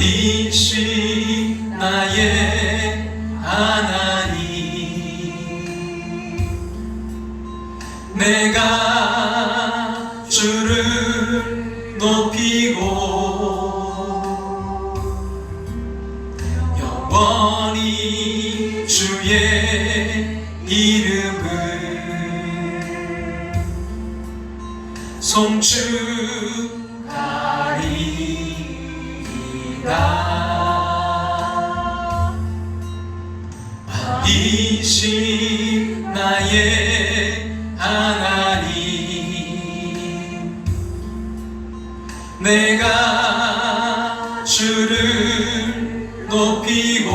왕이신 나의 하나님, 내가 주를 높이고 영원히 주의 이름을 송축하리이다. 왕이신 나의 하나님, 내가 주를 높이고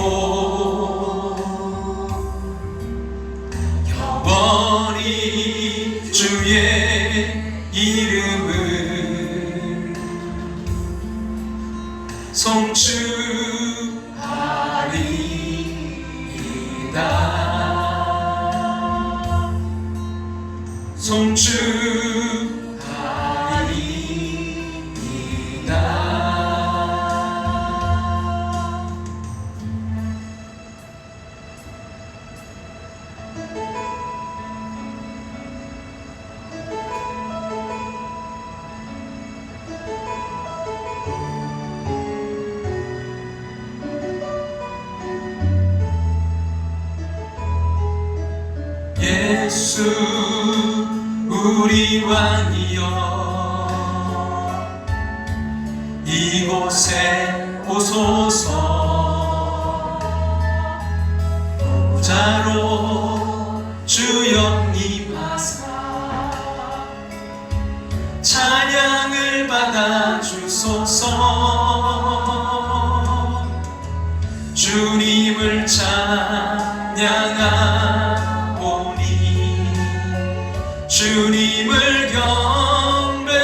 영원히 주의 이름을 송축하리이다. 송축하리이다. 예수 우리 왕이여, 이곳에 오소서. 보좌로 주여 임하사 찬양을 받아 주소서. 주님을 찬양하오니 주님을 경배하오니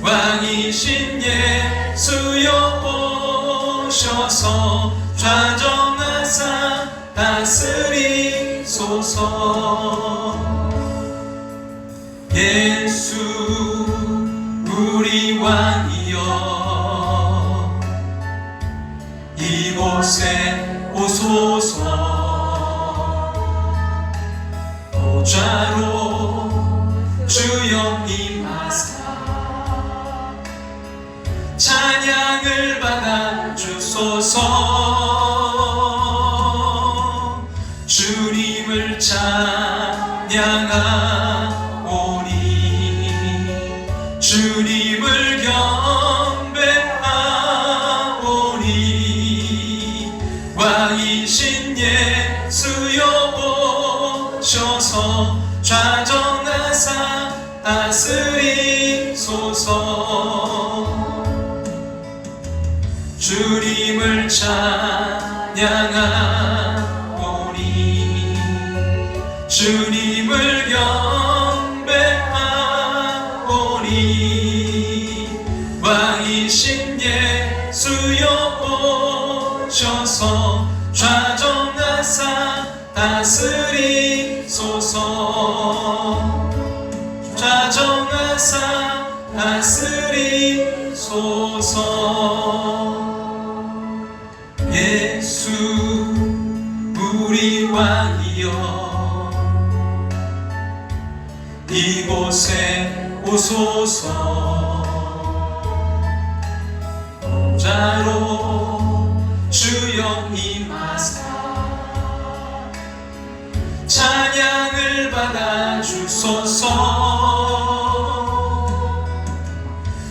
왕이신 예수여 오셔서 좌정하사 다스리소서. 예수 우리 왕이여, 이곳에 오소서. 보좌로 주여 임하사 찬양을 받아 주소서. 주님을 찬양하오니 주님을 경배하오니 왕이신 예수여 오셔서 좌정하사 다스리소서. 주님을 찬양하오니 주님을 경배하오니 왕이신 예수여 오셔서 좌정하사 다스리소서. 좌정하사 다스리소서. 예수 우리 왕이여, 이곳에 오소서. 보좌로 주여 임하사 찬양을 받아 주소서.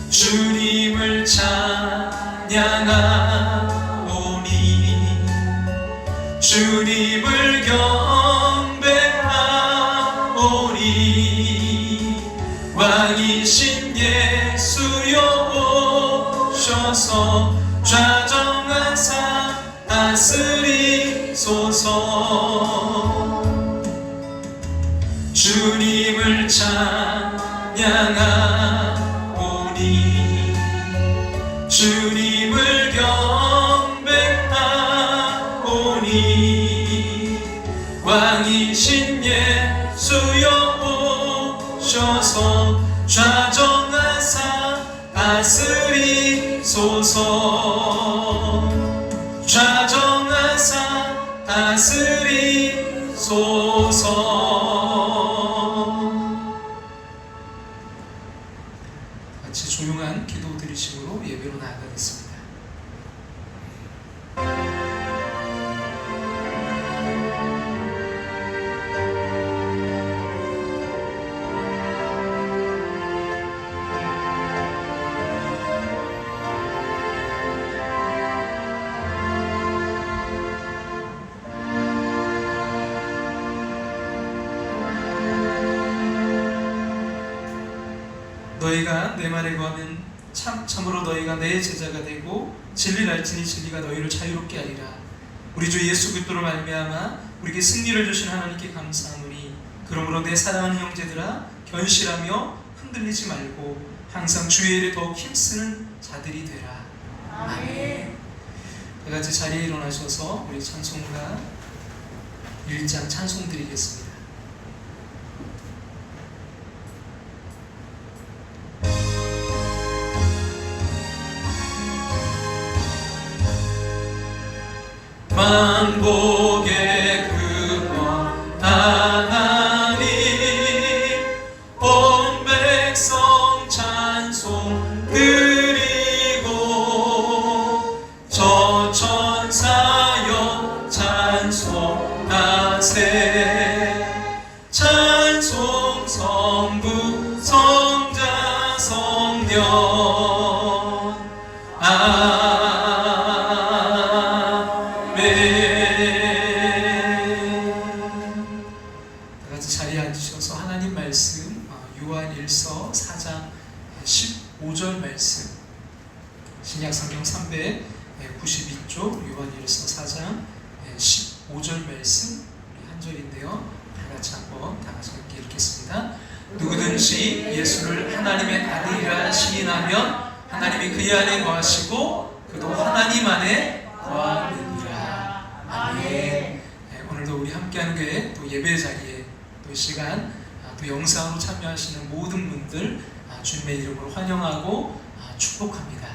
주님을 찬양하오니 주님을 경배하오니 왕이신 예수여 오셔서 좌정하사 다스리소서. 주님을 찬양하오니 주님을 경배하오니 왕이신 예수여 오셔서 좌정하사 다스리소서. 너희가 내 말에 거하면 참으로 너희가 내 제자가 되고 진리를 알지니 진리가 너희를 자유롭게 하리라. 우리 주 예수 그리스도로 말미암아 우리에게 승리를 주신 하나님께 감사하노니 그러므로 내 사랑하는 형제들아 견실하며 흔들리지 말고 항상 주의 일에 더욱 힘쓰는 자들이 되라. 아멘. 다 같이 자리에 일어나셔서 우리 찬송가 1장 찬송 드리겠습니다. 만복의 근원 하나님 온 백성 찬송 드리고 저 천사여 찬송하세 찬송 성부 성자 성령 다같이 자리에 앉으셔서 하나님 말씀 요한일서 4장 15절 말씀 신약성경 392쪽 요한일서 4장 15절 말씀 한 절인데요. 다같이 한번 다같이 함께 읽겠습니다. 누구든지 예수를 하나님의 아들이라 시인하면 하나님이 그의 안에 거하시고 그도 하나님 안에 거하느니라. 아멘. 오늘도 우리 함께하는 교회 또 예배 자리에 또 시간 또 영상으로 참여하시는 모든 분들 주님의 이름으로 환영하고 축복합니다.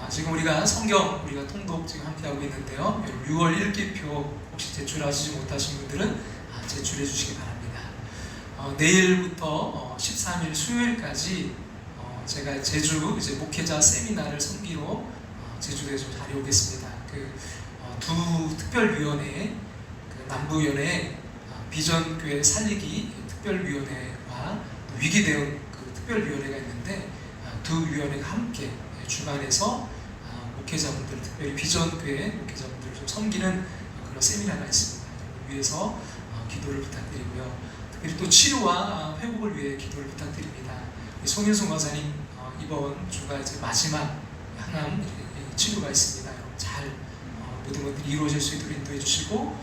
지금 우리가 성경 우리가 통독 지금 함께하고 있는데요. 6월 읽기표 혹시 제출하시지 못하신 분들은 제출해 주시기 바랍니다. 내일부터 13일 수요일까지 제가 제주 이제 목회자 세미나를 섬기러 제주도에 좀 다녀오겠습니다. 두 특별위원회, 남부위원회 비전교회 살리기 특별위원회와 위기대응 특별위원회가 있는데 두 위원회가 함께 주관해서 목회자분들, 특별히 비전교회 목회자분들을 좀 섬기는 그런 세미나가 있습니다. 위해서 기도를 부탁드리고요. 특별히 또 치료와 회복을 위해 기도를 부탁드립니다. 송윤숙 권사님 이번 주가 이제 마지막 항암 치료가 있습니다. 잘 모든 것들이 이루어질 수 있도록 인도해 주시고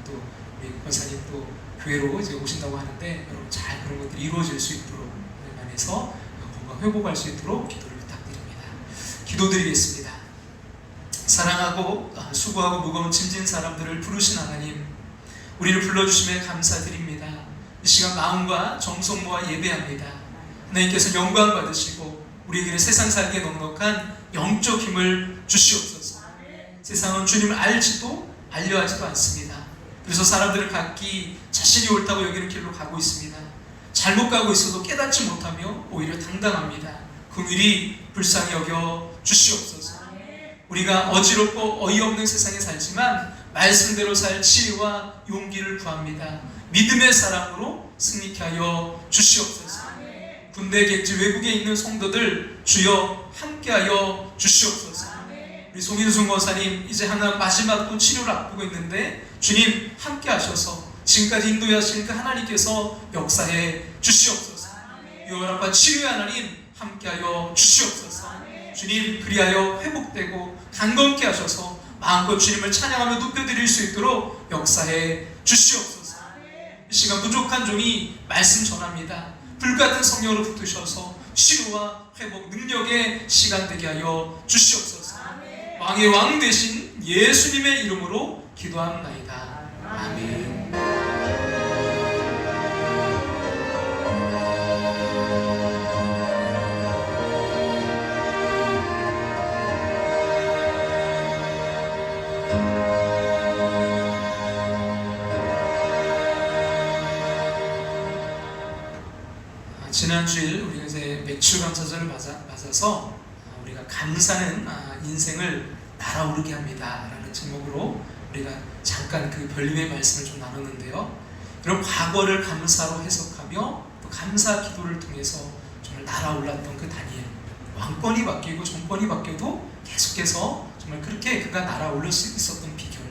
또 우리 권사님 또 교회로 이제 오신다고 하는데 여러분 잘 그런 것들이 이루어질 수 있도록 하나님 안에서 건강 회복할 수 있도록 기도를 부탁드립니다. 기도드리겠습니다. 사랑하고 수고하고 무거운 짐진 사람들을 부르신 하나님, 우리를 불러주심에 감사드립니다. 이 시간 마음과 정성 모아 예배합니다. 하나님께서 영광 받으시고 우리에게 세상 살기에 넉넉한 영적 힘을 주시옵소서. 세상은 주님을 알지도 알려하지도 않습니다. 그래서 사람들은 각기 자신이 옳다고 여기는 길로 가고 있습니다. 잘못 가고 있어도 깨닫지 못하며 오히려 당당합니다. 긍휼히 불쌍히 여겨 주시옵소서. 우리가 어지럽고 어이없는 세상에 살지만 말씀대로 살 지혜와 용기를 구합니다. 믿음의 사랑으로 승리케 하여 주시옵소서. 군대 객지 외국에 있는 성도들 주여 함께하여 주시옵소서. 우리 송인순 권사님 이제 하나 마지막 또 치료를 앞두고 있는데 주님 함께하셔서 지금까지 인도하신 그 하나님께서 역사해 주시옵소서. 유월합과 치료의 하나님 함께하여 주시옵소서. 주님 그리하여 회복되고 강건케 하셔서 마음껏 주님을 찬양하며 높여드릴 수 있도록 역사해 주시옵소서. 이 시간 부족한 종이 말씀 전합니다. 불같은 성령으로 붙드셔서 치료와 회복 능력의 시간 되게 하여 주시옵소서. 왕의 왕 되신 예수님의 이름으로 기도합나이다. 아멘. 지난주일 우리가 이제 매출 감사절을 맞아서 우리가 감사는 인생을 날아오르게 합니다 라는 제목으로 우리가 잠깐 그 별림의 말씀을 좀 나눴는데요. 이런 과거를 감사로 해석하며 또 감사 기도를 통해서 정말 날아올랐던 그 다니엘, 왕권이 바뀌고 정권이 바뀌어도 계속해서 정말 그렇게 그가 날아올릴 수 있었던 비결,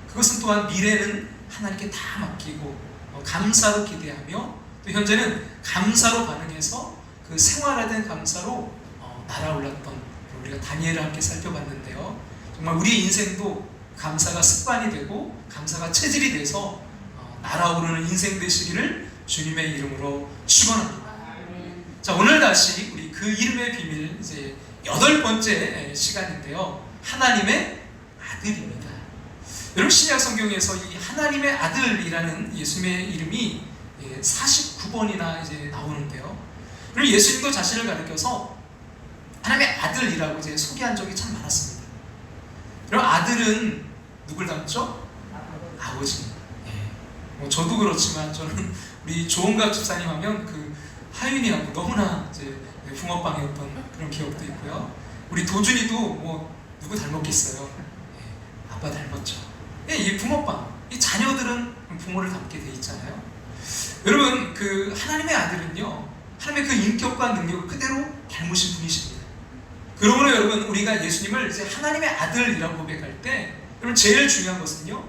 그것은 또한 미래는 하나님께 다 맡기고 감사로 기대하며 또 현재는 감사로 반응해서 그 생활화된 감사로 날아올랐던 우리가 다니엘을 함께 살펴봤는데요. 정말 우리의 인생도 감사가 습관이 되고 감사가 체질이 돼서 날아오르는 인생 되시기를 주님의 이름으로 축원합니다. 자, 오늘 다시 우리 그 이름의 비밀 이제 8번째 시간인데요. 하나님의 아들입니다. 여러분, 신약 성경에서 이 하나님의 아들이라는 예수님의 이름이 49번이나 이제 나오는데요. 그리고 예수님도 자신을 가리켜서 하나님의 아들이라고 이제 소개한 적이 참 많았습니다. 그럼 아들은 누굴 닮죠? 아버지. 뭐 저도 그렇지만 저는 우리 조은갑 집사님 하면 그 하윤이하고 너무나 이제 붕어빵이었던 그런 기억도 있고요. 우리 도준이도 뭐 누구 닮았겠어요? 아빠 닮았죠. 이 붕어빵, 이 자녀들은 부모를 닮게 돼 있잖아요. 여러분, 그 하나님의 아들은요, 하나님의 그 인격과 능력을 그대로 닮으신 분이십니다. 그러므로 여러분, 우리가 예수님을 이제 하나님의 아들이라고 고백할 때, 여러분 제일 중요한 것은요,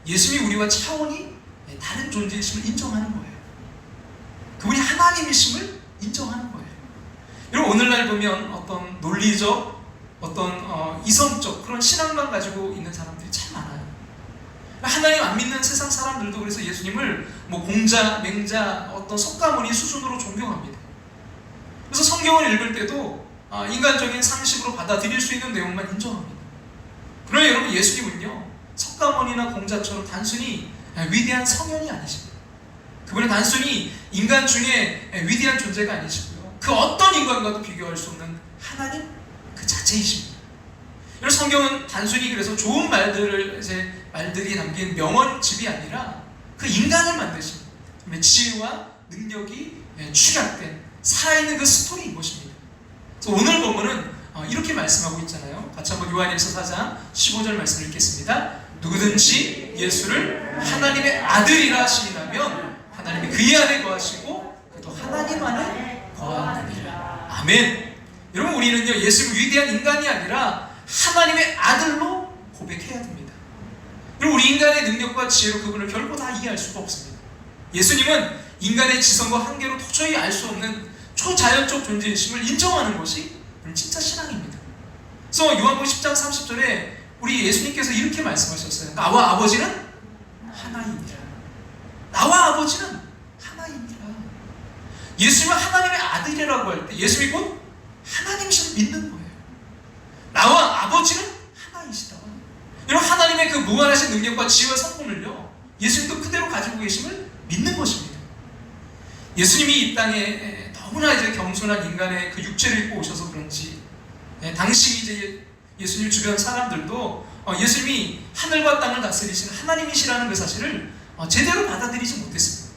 예수님이 우리와 차원이 다른 존재이심을 인정하는 거예요. 그분이 하나님이심을 인정하는 거예요. 여러분, 오늘날 보면 어떤 논리적, 어떤 이성적 그런 신앙만 가지고 있는 사람들이 참 많아요. 하나님 안 믿는 세상 사람들도 그래서 예수님을 뭐 공자, 맹자, 어떤 석가모니 수준으로 존경합니다. 그래서 성경을 읽을 때도 인간적인 상식으로 받아들일 수 있는 내용만 인정합니다. 그러나 여러분, 예수님은요, 석가모니나 공자처럼 단순히 위대한 성현이 아니십니다. 그분은 단순히 인간 중에 위대한 존재가 아니시고요, 그 어떤 인간과도 비교할 수 없는 하나님 그 자체이십니다. 여러분, 성경은 단순히 그래서 좋은 말들이 담긴 명언집이 아니라 그 인간을 만드신 지혜와 능력이 축약된 살아있는 그 스토리인 것입니다. 그래서 오늘 본문은 이렇게 말씀하고 있잖아요. 같이 한번 요한일서 4장 15절 말씀을 읽겠습니다. 누구든지 예수를 하나님의 아들이라 시인하면 하나님이 그의 안에 거하시고 그도 하나님 안에 거하느니라. 아멘. 여러분, 우리는요, 예수를 위대한 인간이 아니라 하나님의 아들로 고백해야 됩니다. 그리고 우리 인간의 능력과 지혜로 그분을 결코 다 이해할 수가 없습니다. 예수님은 인간의 지성과 한계로 도저히 알 수 없는 초자연적 존재이심을 인정하는 것이 진짜 신앙입니다. 그래서 요한복음 10장 30절에 우리 예수님께서 이렇게 말씀하셨어요. 나와 아버지는 하나이니라. 나와 아버지는 하나이니라. 예수님은 하나님의 아들이라고 할 때 예수님이 곧 하나님이심을 믿는 거예요. 나와 아버지는 하나이시다. 여러분, 하나님의 그 무한하신 능력과 지혜와 성품을요, 예수님도 그대로 가지고 계심을 믿는 것입니다. 예수님이 이 땅에 너무나 이제 겸손한 인간의 그 육체를 입고 오셔서 그런지, 당시 이제 예수님 주변 사람들도 예수님이 하늘과 땅을 다스리신 하나님이시라는 그 사실을 제대로 받아들이지 못했습니다.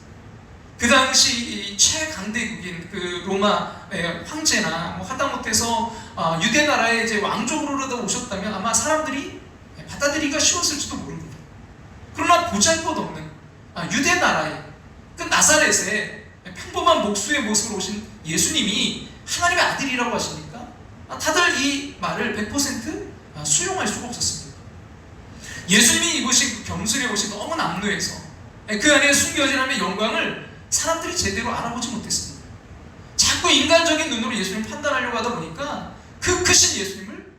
그 당시 최강대국인 그 로마 황제나 하다못해서 유대 나라의 이제 왕족으로 오셨다면 아마 사람들이 받아들이기가 쉬웠을지도 모릅니다. 그러나 보잘것없는 유대 나라의 그 나사렛에 평범한 목수의 모습으로 오신 예수님이 하나님의 아들이라고 하시니까 다들 이 말을 100% 수용할 수가 없었습니다. 예수님이 입으신 그 겸손의 옷이 너무 남루해서 그 안에 숨겨진 하나님의 영광을 사람들이 제대로 알아보지 못했습니다. 자꾸 인간적인 눈으로 예수님을 판단하려고 하다 보니까 그 크신 예수님을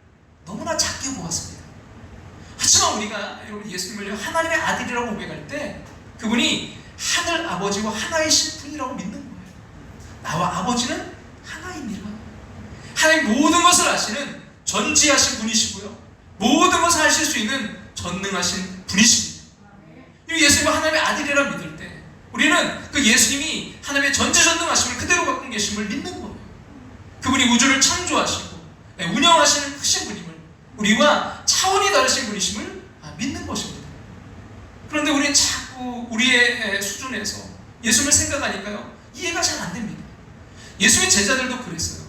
너무나 작게 보았습니다. 하지만 우리가 예수님을 하나님의 아들이라고 고백할 때 그분이 하늘 아버지와 하나이신 분이라고 믿는 거예요. 나와 아버지는 하나이니라. 하나님 모든 것을 아시는 전지하신 분이시고요, 모든 것을 하실 수 있는 전능하신 분이십니다. 예수님을 하나님의 아들이라 믿을 때 우리는 그 예수님이 하나님의 전지전능하심을 그대로 갖고 계심을 믿는 거예요. 그분이 우주를 창조하시고 운영하시는 크신 분임을, 우리와 차원이 다르신 분이심을 믿는 것입니다. 그런데 우리는 자꾸 우리의 수준에서 예수님을 생각하니까요, 이해가 잘 안 됩니다. 예수님의 제자들도 그랬어요.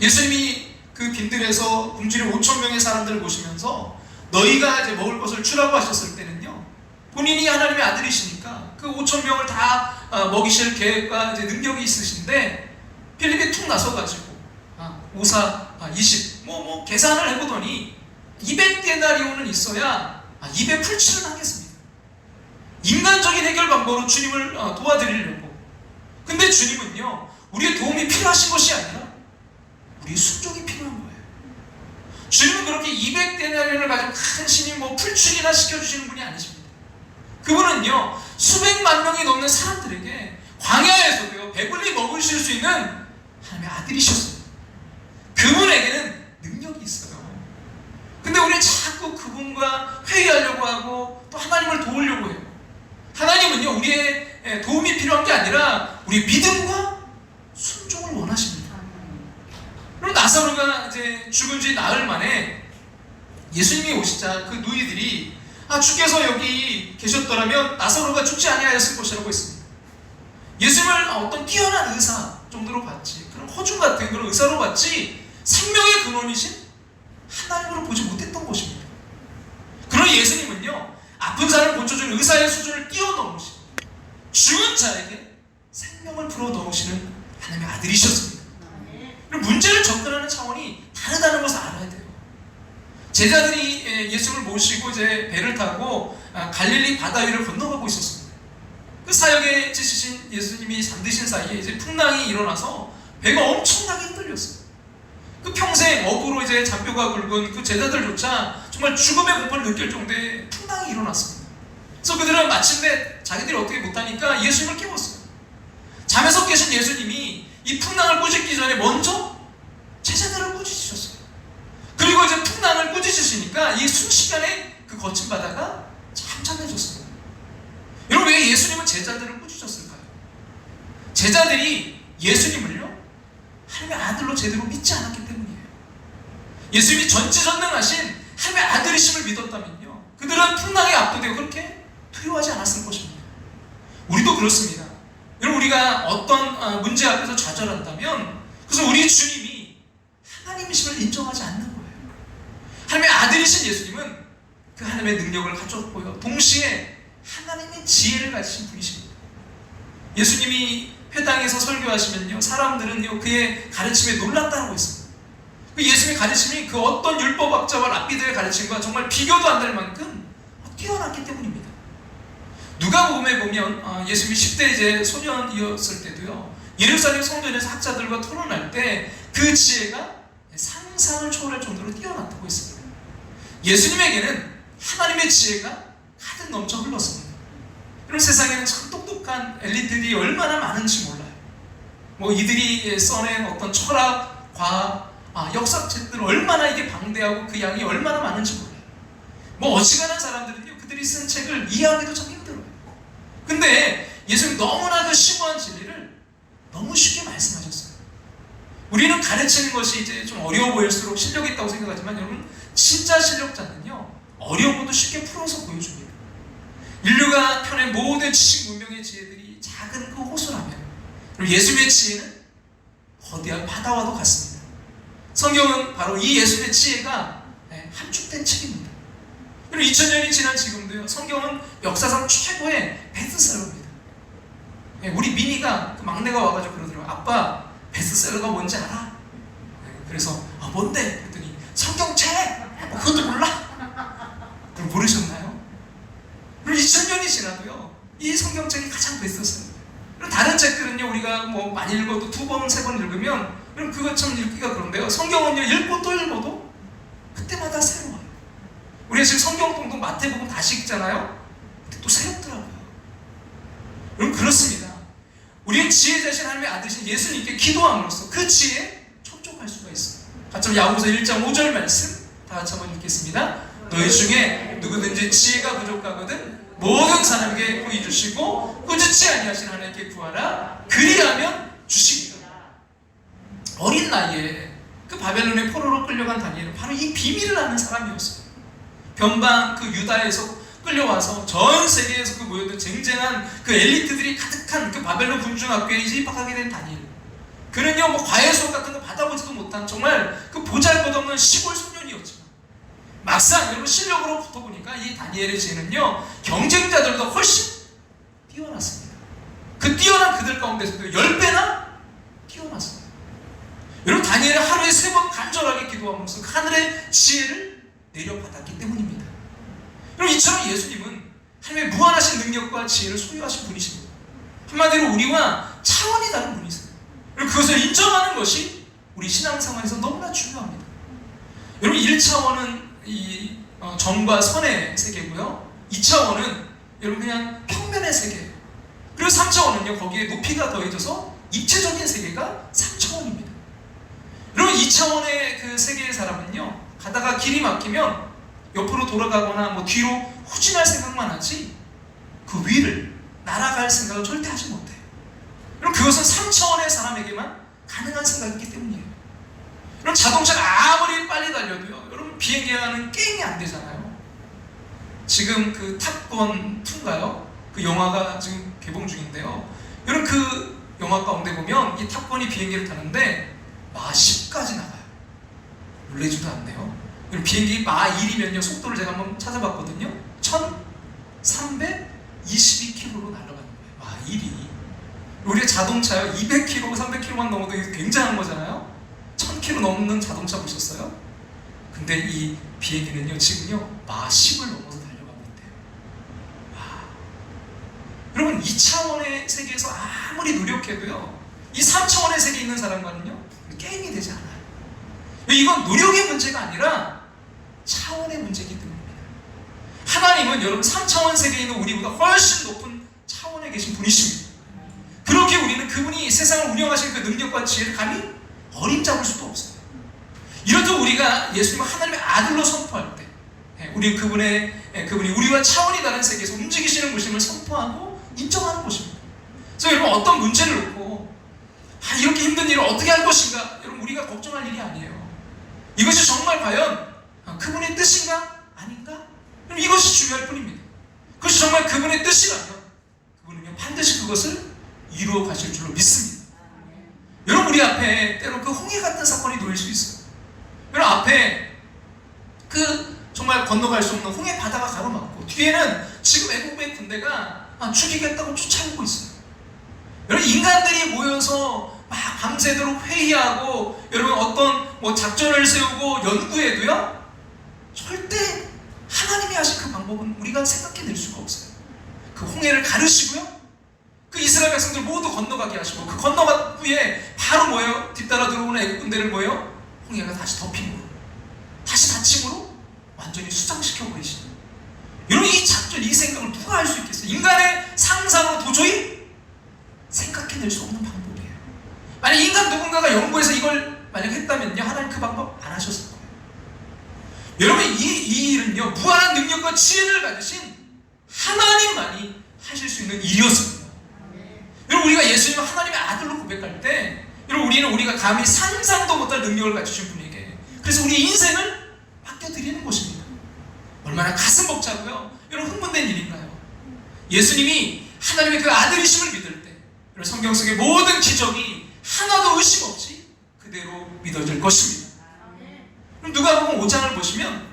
예수님이 그 빈들에서 굶주린 5,000명의 사람들을 보시면서 너희가 이제 먹을 것을 주라고 하셨을 때는요, 본인이 하나님의 아들이시니까 그 5,000명을 다 먹이실 계획과 이제 능력이 있으신데 필립이 툭 나서가지고 5사 20 계산을 해보더니 200데나리온은 있어야 입에 풀칠은 하겠습니다. 인간적인 해결 방법으로 주님을 도와드리려고. 근데 주님은요, 우리의 도움이 필요하신 것이 아니라 우리의 순종이 필요한 거예요. 주님은 그렇게 200데나리온을 가지고 간신히 풀출이나 시켜주시는 분이 아니십니다. 그분은요, 수백만 명이 넘는 사람들에게 광야에서도요, 배불리 먹으실 수 있는 하나님의 아들이셨어요. 그분에게는 능력이 있어요. 근데 우리는 자꾸 그분과 회의하려고 하고 또 하나님을 도우려고 해요. 하나님은요, 우리의 도움이 필요한 게 아니라 우리의 믿음과 순종을 원하십니다. 그럼 나사로가 이제 죽은 지 나흘 만에 예수님이 오시자 그 누이들이 주께서 여기 계셨더라면 나사로가 죽지 아니하였을 것이라고 했습니다. 예수님을 어떤 뛰어난 의사 정도로 봤지, 그런 허중 같은 그런 의사로 봤지 생명의 근원이신 하나님으로 보지 못했던 것입니다. 그런 예수님은요, 아픈 사람을 고쳐주는 의사의 수준을 뛰어넘으신 죽은 자에게 생명을 불어넣으시는 하나님의 아들이셨습니다. 문제를 접근하는 차원이 다르다는 것을 알아야 돼요. 제자들이 예수를 모시고 이제 배를 타고 갈릴리 바다 위를 건너가고 있었습니다. 그 사역에 지치신 예수님이 잠드신 사이에 이제 풍랑이 일어나서 배가 엄청나게 흔들렸어요. 그 평생 어부로 이제 잔뼈가 굵은 그 제자들조차 정말 죽음의 공포를 느낄 정도의 풍랑이 일어났습니다. 그래서 그들은 마침내 자기들이 어떻게 못하니까 예수님을 깨웠어요. 잠에서 깨신 예수님이 이 풍랑을 꾸짖기 전에 먼저 제자들을 꾸짖으셨어요. 그리고 이제 풍랑을 꾸짖으시니까 이 순식간에 그 거친 바다가 잠잠해졌습니다. 여러분, 왜 예수님은 제자들을 꾸짖었을까요? 제자들이 예수님을요, 하나님의 아들로 제대로 믿지 않았기 때문이에요. 예수님이 전지전능하신 하나님의 아들이심을 믿었다면요, 그들은 풍랑에 압도되어 그렇게 두려워하지 않았을 것입니다. 우리도 그렇습니다. 여러분, 우리가 어떤 문제 앞에서 좌절한다면 그래서 우리 주님이 하나님이심을 인정하지 않는 거예요. 하나님의 아들이신 예수님은 그 하나님의 능력을 가졌고요, 동시에 하나님의 지혜를 가지신 분이십니다. 예수님이 회당에서 설교하시면요, 사람들은요, 그의 가르침에 놀랐다고 했습니다. 그 예수님의 가르침이 그 어떤 율법학자와 랍비들의 가르침과 정말 비교도 안 될 만큼 뛰어났기 때문입니다. 누가복음에 보면 예수님이 10대 이제 소년이었을 때도요, 예루살렘 성전에서 학자들과 토론할 때 그 지혜가 상상을 초월할 정도로 뛰어났다고 했습니다. 예수님에게는 하나님의 지혜가 가득 넘쳐 흘렀습니다. 이런 세상에는 참 똑똑한 엘리트들이 얼마나 많은지 몰라요. 이들이 써낸 어떤 철학, 과학, 역사책들 얼마나 이게 방대하고 그 양이 얼마나 많은지 몰라요. 어지간한 사람들은요, 그들이 쓴 책을 이해하기도 참 힘들어요. 근데 예수님 너무나 그 심오한 진리를 너무 쉽게 말씀하셨어요. 우리는 가르치는 것이 이제 좀 어려워 보일수록 실력이 있다고 생각하지만 여러분, 진짜 실력자는요, 어려운 것도 쉽게 풀어서 보여줍니다. 인류가 펴낸 모든 지식 문명의 지혜들이 작은 그 호수라면 예수님의 지혜는 거대한 바다와도 같습니다. 성경은 바로 이 예수님의 지혜가 함축된 책입니다. 그리고 2000년이 지난 지금도요, 성경은 역사상 최고의 베스트셀러입니다. 우리 미니가 그 막내가 와가지고 그러더라고요. 아빠, 베스트셀러가 뭔지 알아? 그래서 뭔데? 그랬더니 성경책! 그것도 몰라? 그럼 모르셨나요? 그리고 2000년이 지나도요, 이 성경책이 가장 베스트셀러입니다. 그리고 다른 책들은요, 우리가 많이 읽어도 2번, 3번 읽으면 그럼 그거 참 읽기가 그런데요, 성경은요, 읽고 또 읽어도 그때마다 새로워요. 우리가 지금 성경통독 마태복음 다시 읽잖아요. 근데 또 새롭더라고요. 여러분, 그렇습니다. 우리는 지혜자신 하나님의 아들이신 예수님께 기도함으로써 그 지혜에 촉촉할 수가 있어요. 같이 야고보서 1장 5절 말씀 다 같이 한번 읽겠습니다. 너희 중에 누구든지 지혜가 부족하거든 모든 사람에게 구히 주시고 꾸짖지 아니하신 하나님께 구하라. 그리하면 주시리라. 어린 나이에 그 바벨론의 포로로 끌려간 다니엘은 바로 이 비밀을 아는 사람이었어요. 변방 그 유다에서 끌려와서 전 세계에서 그 모여든 쟁쟁한 그 엘리트들이 가득한 그 바벨론 군중학교에 이제 입학하게 된 다니엘. 그는요, 과외 수업 같은 거 받아보지도 못한 정말 그 보잘것없는 시골 소년이었지만 막상 여러분 실력으로 붙어보니까 이 다니엘의 지혜는요, 경쟁자들도 훨씬 뛰어났습니다. 그 뛰어난 그들 가운데서도 10배나 뛰어났습니다. 여러분, 다니엘은 하루에 3번 간절하게 기도하면서 그 하늘의 지혜를 내려받았기 때문입니다. 그럼 이처럼 예수님은 하나님의 무한하신 능력과 지혜를 소유하신 분이십니다. 한마디로 우리와 차원이 다른 분이세요. 그리고 그것을 인정하는 것이 우리 신앙생활에서 너무나 중요합니다. 여러분 1차원은 이 정과 선의 세계고요. 2차원은 여러분 그냥 평면의 세계예요. 그리고 3차원은요 거기에 높이가 더해져서 입체적인 세계가 3차원입니다. 여러분 2차원의 그 세계의 사람은요 가다가 길이 막히면 옆으로 돌아가거나 뭐 뒤로 후진할 생각만 하지 그 위를 날아갈 생각을 절대 하지 못해요. 여러분 그것은 3차원의 사람에게만 가능한 생각이기 때문이에요. 여러분 자동차가 아무리 빨리 달려도요 여러분 비행기와는 게임이 안 되잖아요. 지금 그 탑건 2인가요? 그 영화가 지금 개봉 중인데요. 여러분 그 영화 가운데 보면 이 탑건이 비행기를 타는데 마 10까지 나가요. 놀라지도 않네요. 여러분 비행기 마 1이면요 속도를 제가 한번 찾아봤거든요. 1322km로 날아가는 거예요. 마 1이. 우리 자동차요 200km, 300km만 넘어도 굉장한 거잖아요. 1000km 넘는 자동차 보셨어요? 근데 이 비행기는요 지금요 마 10을 넘어서 달려가고 있대요. 여러분 2차원의 세계에서 아무리 노력해도요 이 3차원의 세계에 있는 사람과는요 게임이 되지 않아요. 이건 노력의 문제가 아니라 차원의 문제이기 때문입니다. 하나님은 여러분 3차원 세계에 있는 우리보다 훨씬 높은 차원에 계신 분이십니다. 그렇게 우리는 그분이 세상을 운영하신 그 능력과 지혜를 감히 어림잡을 수도 없어요. 이렇듯 우리가 예수님을 하나님의 아들로 선포할 때 우리 그분이 우리와 차원이 다른 세계에서 움직이시는 것임을 선포하고 인정하는 것입니다. 그래서 여러분 어떤 문제를 놓고 이렇게 힘든 일을 어떻게 할 것인가 여러분 우리가 걱정할 일이 아니에요. 이것이 정말 과연 그분의 뜻인가 아닌가? 이것이 중요할 뿐입니다. 그것이 정말 그분의 뜻이라면 그분은요 반드시 그것을 이루어 가실 줄로 믿습니다. 여러분 우리 앞에 때로 그 홍해 같은 사건이 놓일 수 있어요. 여러분 앞에 그 정말 건너갈 수 없는 홍해 바다가 가로막고 뒤에는 지금 애국의 군대가 죽이겠다고 쫓아오고 있어요. 여러분 인간들이 모여서 막 밤새도록 회의하고 여러분 어떤 뭐 작전을 세우고 연구해도요 절대 하나님이 하신 그 방법은 우리가 생각해낼 수가 없어요. 그 홍해를 가르시고요 그 이스라엘 백성들 모두 건너가게 하시고 그 건너간 후에 바로 뭐예요? 뒤따라 들어오는 애국 군대를 뭐예요? 홍해가 다시 덮임으로 다시 닫힘으로 완전히 수장시켜 버리시는. 여러분 이 작전 이 생각을 누가 할 수 있겠어요? 인간의 상상으로 도저히 생각해낼 수 없는 방법이에요. 만약 인간 누군가가 연구해서 이걸 만약 했다면요 하나님 그 방법 안 하셨을 거예요. 여러분 이 일은요 무한한 능력과 지혜를 가지신 하나님만이 하실 수 있는 일이었습니다. 여러분 우리가 예수님을 하나님의 아들로 고백할 때 여러분 우리는 우리가 감히 상상도 못할 능력을 가지신 분에게 그래서 우리의 인생을 맡겨드리는 것입니다. 얼마나 가슴 벅차고요 여러분 흥분된 일인가요? 예수님이 하나님의 그 아들이심을 믿을 때 여러분 성경 속의 모든 기적이 하나도 의심 없이 그대로 믿어질 것입니다. 그럼 누가복음 5장을 보시면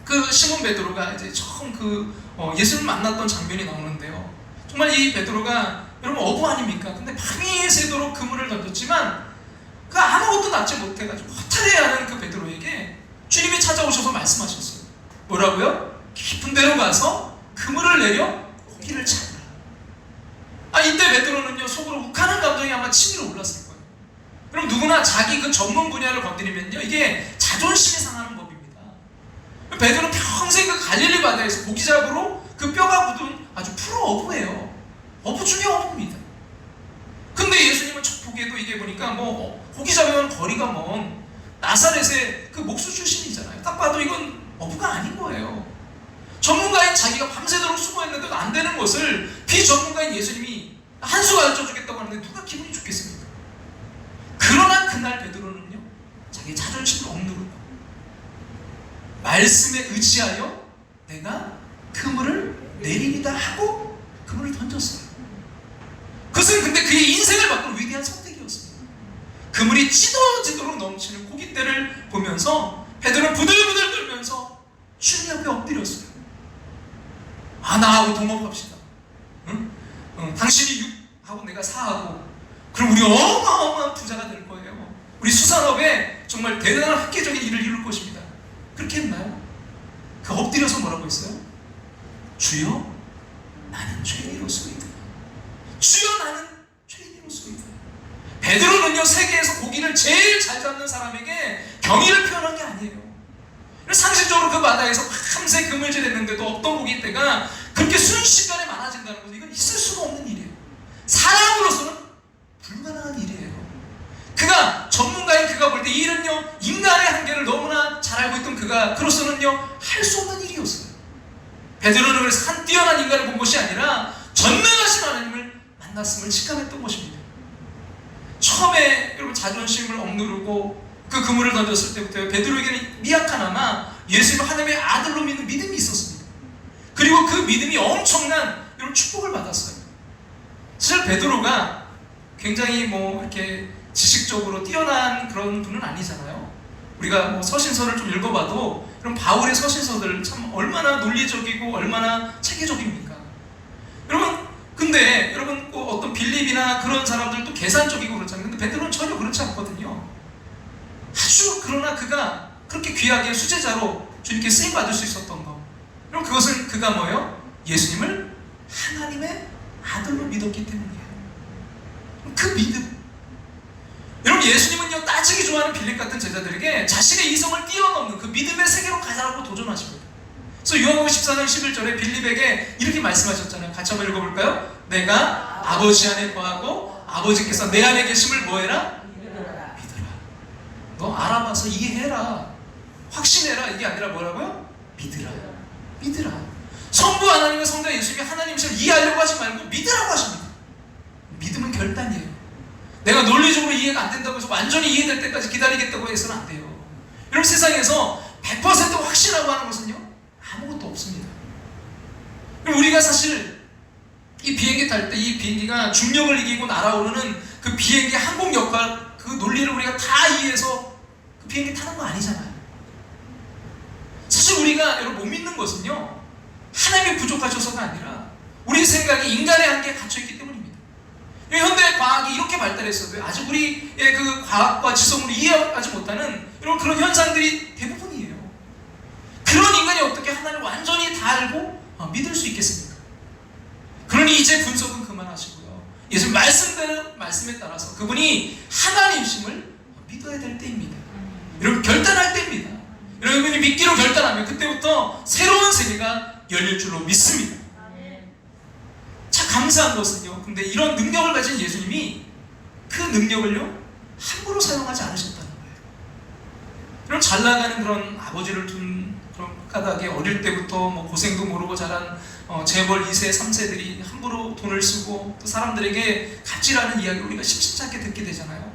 그 시몬 베드로가 이제 처음 예수님을 만났던 장면이 나오는데요. 정말 이 베드로가 여러분 어부 아닙니까? 근데 밤이 새도록 그물을 던졌지만 그 아무것도 낫지 못해가지고 허탈해하는 그 베드로에게 주님이 찾아오셔서 말씀하셨어요. 뭐라고요? 깊은 데로 가서 그물을 내려 고기를 찾으라. 이때 베드로는요 속으로 욱하는 감정이 아마 치밀어 올랐을 거예요. 그럼 누구나 자기 그 전문 분야를 건드리면요 이게 자존심이 상하는 법입니다. 베드로는 평생 그 갈릴리 바다에서 고기 잡으러 그 뼈가 굳은 아주 프로 어부예요. 어부 중에 어부입니다. 근데 예수님은 첫 보기에도 이게 보니까 뭐 고기 잡으면 거리가 먼 나사렛의 그 목수 출신이잖아요. 딱 봐도 이건 어부가 아닌 거예요. 전문가인 자기가 밤새도록 수고했는데도 안 되는 것을 비전문가인 예수님이 한 수 가르쳐주겠다고 하는데 누가 기분이 좋겠습니까? 그러나 그날 베드로는요 자기의 자존심을 억누르고 말씀에 의지하여 내가 그물을 내리리다 하고 그물을 던졌어요. 그것은 근데 그의 인생을 바꾼 위대한 선택이었습니다. 그물이 찢어지도록 넘치는 고깃대를 보면서 베드로는 부들부들 떨면서 주님 옆에 엎드렸어요. 나하고 동업합시다. 응? 당신이 6하고 내가 4하고 그럼 우리 어마어마한 부자가 될 거예요. 우리 수산업에 정말 대단한 획기적인 일을 이룰 것입니다. 그렇게 했나요? 그 엎드려서 뭐라고 했어요? 주여 나는 죄인이로소이다. 주여 나는 죄인이로소이다. 베드로는요 세계에서 고기를 제일 잘 잡는 사람에게 경의를 표현한 게 아니에요. 상식적으로 그 바다에서 밤새 그물질했는데도 없던 고기떼가 그렇게 순식간에 많아진다는 것은 이건 있을 수가 없는 일이에요. 사람으로서는 불가능한 일이에요. 그가 전문가인 그가 볼 때 이 일은요 인간의 한계를 너무나 잘 알고 있던 그로서는요 할 수 없는 일이었어요. 베드로는 그래서 한 뛰어난 인간을 본 것이 아니라 전능하신 하나님을 만났음을 직감했던 것입니다. 처음에 여러분 자존심을 억누르고 그 그물을 던졌을 때부터 베드로에게는 미약하나마 예수님을 하나님의 아들로 믿는 믿음이 있었습니다. 그리고 그 믿음이 엄청난 이런 축복을 받았어요. 사실 베드로가 굉장히 이렇게 지식적으로 뛰어난 그런 분은 아니잖아요. 우리가 서신서를 좀 읽어봐도 이런 바울의 서신서들 참 얼마나 논리적이고 얼마나 체계적입니까? 여러분 근데 여러분 어떤 빌립이나 그런 사람들도 계산적이고 그렇잖아요. 근데 베드로는 전혀 그렇지 않거든요. 아주 그러나 그가 그렇게 귀하게 수제자로 주님께 쓰임 받을 수 있었던 거. 그럼 그것은 그가 뭐예요? 예수님을 하나님의 아들로 믿었기 때문이에요. 그 믿음. 여러분 예수님은요 따지기 좋아하는 빌립 같은 제자들에게 자신의 이성을 뛰어넘는 그 믿음의 세계로 가자고 도전하십니다. 그래서 요한복음 14장 11절에 빌립에게 이렇게 말씀하셨잖아요. 같이 한번 읽어볼까요? 내가 아버지 안에 거하고 아버지께서 내 안에 계심을 뭐해라? 믿어라. 너 알아봐서 이해해라. 확신해라. 이게 아니라 뭐라고요? 믿으라. 믿으라. 성부 하나님과 성자 예수님이 하나님이심을 이해하려고 하지 말고 믿으라고 하십니다. 믿음은 결단이에요. 내가 논리적으로 이해가 안 된다고 해서 완전히 이해될 때까지 기다리겠다고 해서는 안 돼요. 여러분 세상에서 100% 확신하고 하는 것은요 아무것도 없습니다. 우리가 사실 이 비행기 탈 때 이 비행기가 중력을 이기고 날아오르는 그 비행기 항공 역할 그 논리를 우리가 다 이해해서 그 비행기 타는 거 아니잖아요. 사실 우리가 여러분 못 믿는 것은요 하나님이 부족하셔서가 아니라 우리 생각이 인간의 한계에 갇혀있기 때문입니다. 현대 과학이 이렇게 발달했어도 아직 우리의 그 과학과 지성으로 이해하지 못하는 이런 그런 현상들이 대부분이에요. 그런 인간이 어떻게 하나님을 완전히 다 알고 믿을 수 있겠습니까? 그러니 이제 분석은 그만하시고요. 예수님 말씀에 따라서 그분이 하나님이심을 믿어야 될 때입니다. 여러분 결단할 때입니다. 여러분이 믿기로 결단하면 그때부터 새로운 세계가 열릴 줄로 믿습니다. 참 감사한 것은요. 근데 이런 능력을 가진 예수님이 그 능력을요 함부로 사용하지 않으셨다는 거예요. 이런 잘 나가는 그런 아버지를 둔 그런 까닭에 어릴 때부터 고생도 모르고 자란 재벌 2세, 3세들이 함부로 돈을 쓰고 또 사람들에게 갑질하는 이야기를 우리가 심심치 않게 듣게 되잖아요.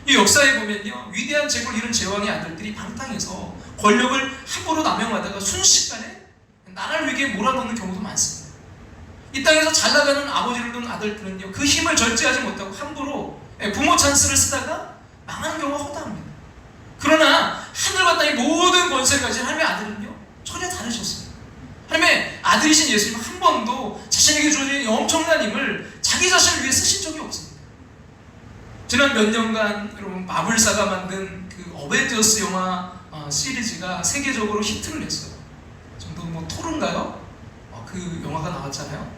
이 역사에 보면요 위대한 재벌 이런 제왕의 아들들이 방탕해서 권력을 함부로 남용하다가 순식간에 나라를 위기에 몰아넣는 경우도 많습니다. 이 땅에서 잘 나가는 아버지를 둔 아들들은요 그 힘을 절제하지 못하고 함부로 부모 찬스를 쓰다가 망하는 경우가 허다합니다. 그러나 하늘과 땅의 모든 권세를 가진 하나님의 아들은요 전혀 다르셨어요. 하나님의 아들이신 예수님은 한 번도 자신에게 주어진 엄청난 힘을 자기 자신을 위해 쓰신 적이 없습니다. 지난 몇 년간 여러분 마블사가 만든 그 어벤져스 영화 시리즈가 세계적으로 히트를 냈어요. 정도 토르인가요? 그 영화가 나왔잖아요.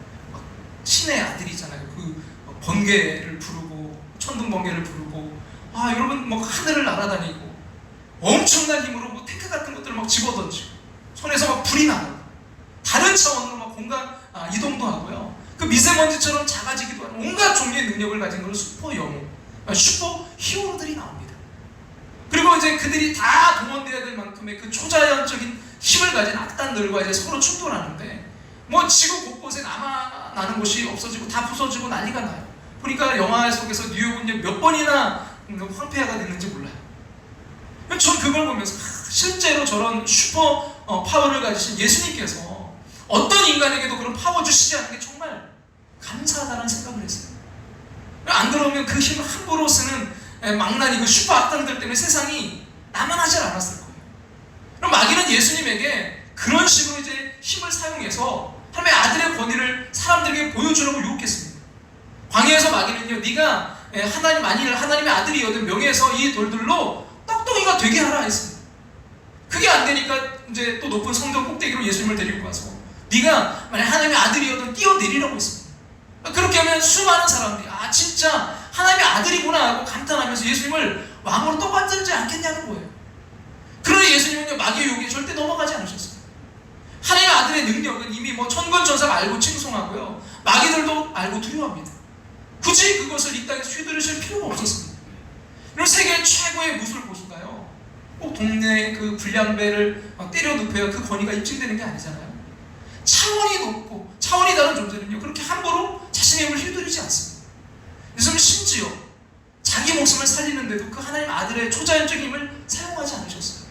신의 아들이잖아요. 그 번개를 부르고 천둥 번개를 부르고 여러분 하늘을 날아다니고 엄청난 힘으로 탱크 같은 것들을 집어던지고 손에서 불이 나고 다른 차원으로 공간 이동도 하고요. 그 미세먼지처럼 작아지기도 하는 온갖 종류의 능력을 가진 그런 슈퍼 영웅, 슈퍼 히어로들이 나옵니다. 그리고 이제 그들이 다 동원되어야 될 만큼의 그 초자연적인 힘을 가진 악단들과 이제 서로 충돌하는데 지구 곳곳에 남아나는 곳이 없어지고 다 부서지고 난리가 나요. 보니까 영화 속에서 뉴욕은 몇 번이나 황폐화가 됐는지 몰라요. 전 그걸 보면서 실제로 저런 슈퍼 파워를 가지신 예수님께서 어떤 인간에게도 그런 파워 주시지 않는 게 정말 감사하다는 생각을 했어요. 안 그러면 그 힘을 함부로 쓰는 망나니 그 슈퍼 악당들 때문에 세상이 나만하지 않았을 거예요. 그럼 마귀는 예수님에게 그런 식으로 이제 힘을 사용해서 하나님의 아들의 권위를 사람들에게 보여주려고 유혹했습니다. 광야에서 마귀는요, 네가 만일 하나님의 아들이거든 명예에서 이 돌들로 떡덩이가 되게 하라 했습니다. 그게 안 되니까 이제 또 높은 성전 꼭대기로 예수님을 데리고 가서 네가 만약 하나님의 아들이거든 뛰어내리라고 했습니다. 그렇게 하면 수많은 사람들이 진짜 하나님의 아들이구나 하고 감탄하면서 예수님을 왕으로 떠받들지 않겠냐는 거예요. 그러나 예수님은요, 마귀의 유혹에 절대 넘어가지 않으셨어요. 하나님의 아들의 능력은 이미 천군천사가 알고 칭송하고요, 마귀들도 알고 두려워합니다. 굳이 그것을 이 땅에서 휘두르실 필요가 없었습니다. 이런 세계 최고의 무술 고수가요, 꼭 동네 그 불량배를 때려 눕혀야 그 권위가 입증되는 게 아니잖아요. 차원이 높고 차원이 다른 존재는요, 그렇게 함부로 자신의 힘을 휘두르지 않습니다. 예수님은 심지어 자기 목숨을 살리는데도 그 하나님 아들의 초자연적인 힘을 사용하지 않으셨어요.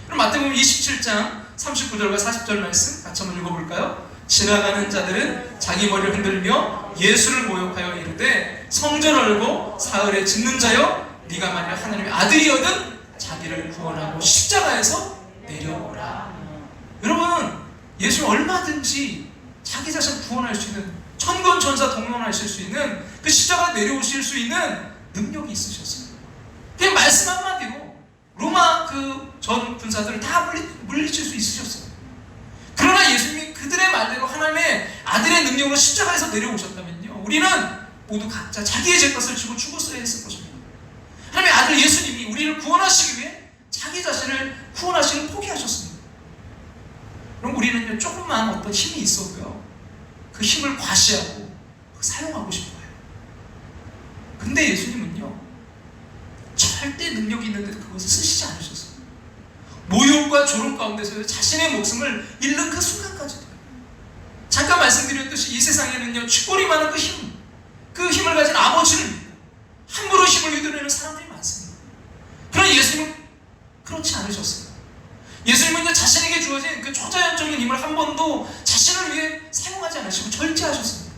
그럼 마태복음 27장 39절과 40절 말씀 같이 한번 읽어볼까요? 지나가는 자들은 자기 머리를 흔들며 예수를 모욕하여 이르되 성전 얼고 사흘에 짓는 자여, 네가 만일 하나님의 아들이거든 자기를 구원하고 십자가에서 내려오라. 여러분, 예수님 얼마든지 자기 자신을 구원할 수 있는, 천군천사 동원하실 수 있는, 그 십자가 내려오실 수 있는 능력이 있으셨어요. 그냥 말씀 한마디로 로마 그 전 군사들을 다 물리칠 수 있으셨어요. 그러나 예수님이 그들의 말대로 하나님의 아들의 능력으로 십자가에서 내려오셨다면요, 우리는 모두 각자 자기의 죄값을 지고 죽었어야 했을 것입니다. 하나님의 아들 예수님이 우리를 구원하시기 위해 자기 자신을 구원하시는 포기하셨습니다. 그럼 우리는요, 조금만 어떤 힘이 있어도요, 그 힘을 과시하고 사용하고 싶어요. 근데 예수님은요, 절대 능력이 있는데 그것을 쓰시지 않으셨어요. 모욕과 조롱 가운데서 자신의 목숨을 잃는 그 순간까지도. 잠깐 말씀드렸듯이 이 세상에는요, 쥐꼬리 많은 그 힘을 가진 아버지를 믿고 함부로 힘을 휘두르는 사람들이 많습니다. 그러나 예수님은 그렇지 않으셨어요. 예수님은요, 자신에게 주어진 그 초자연적인 힘을 한 번도 자신을 위해 사용하지 않으시고 절제하셨습니다.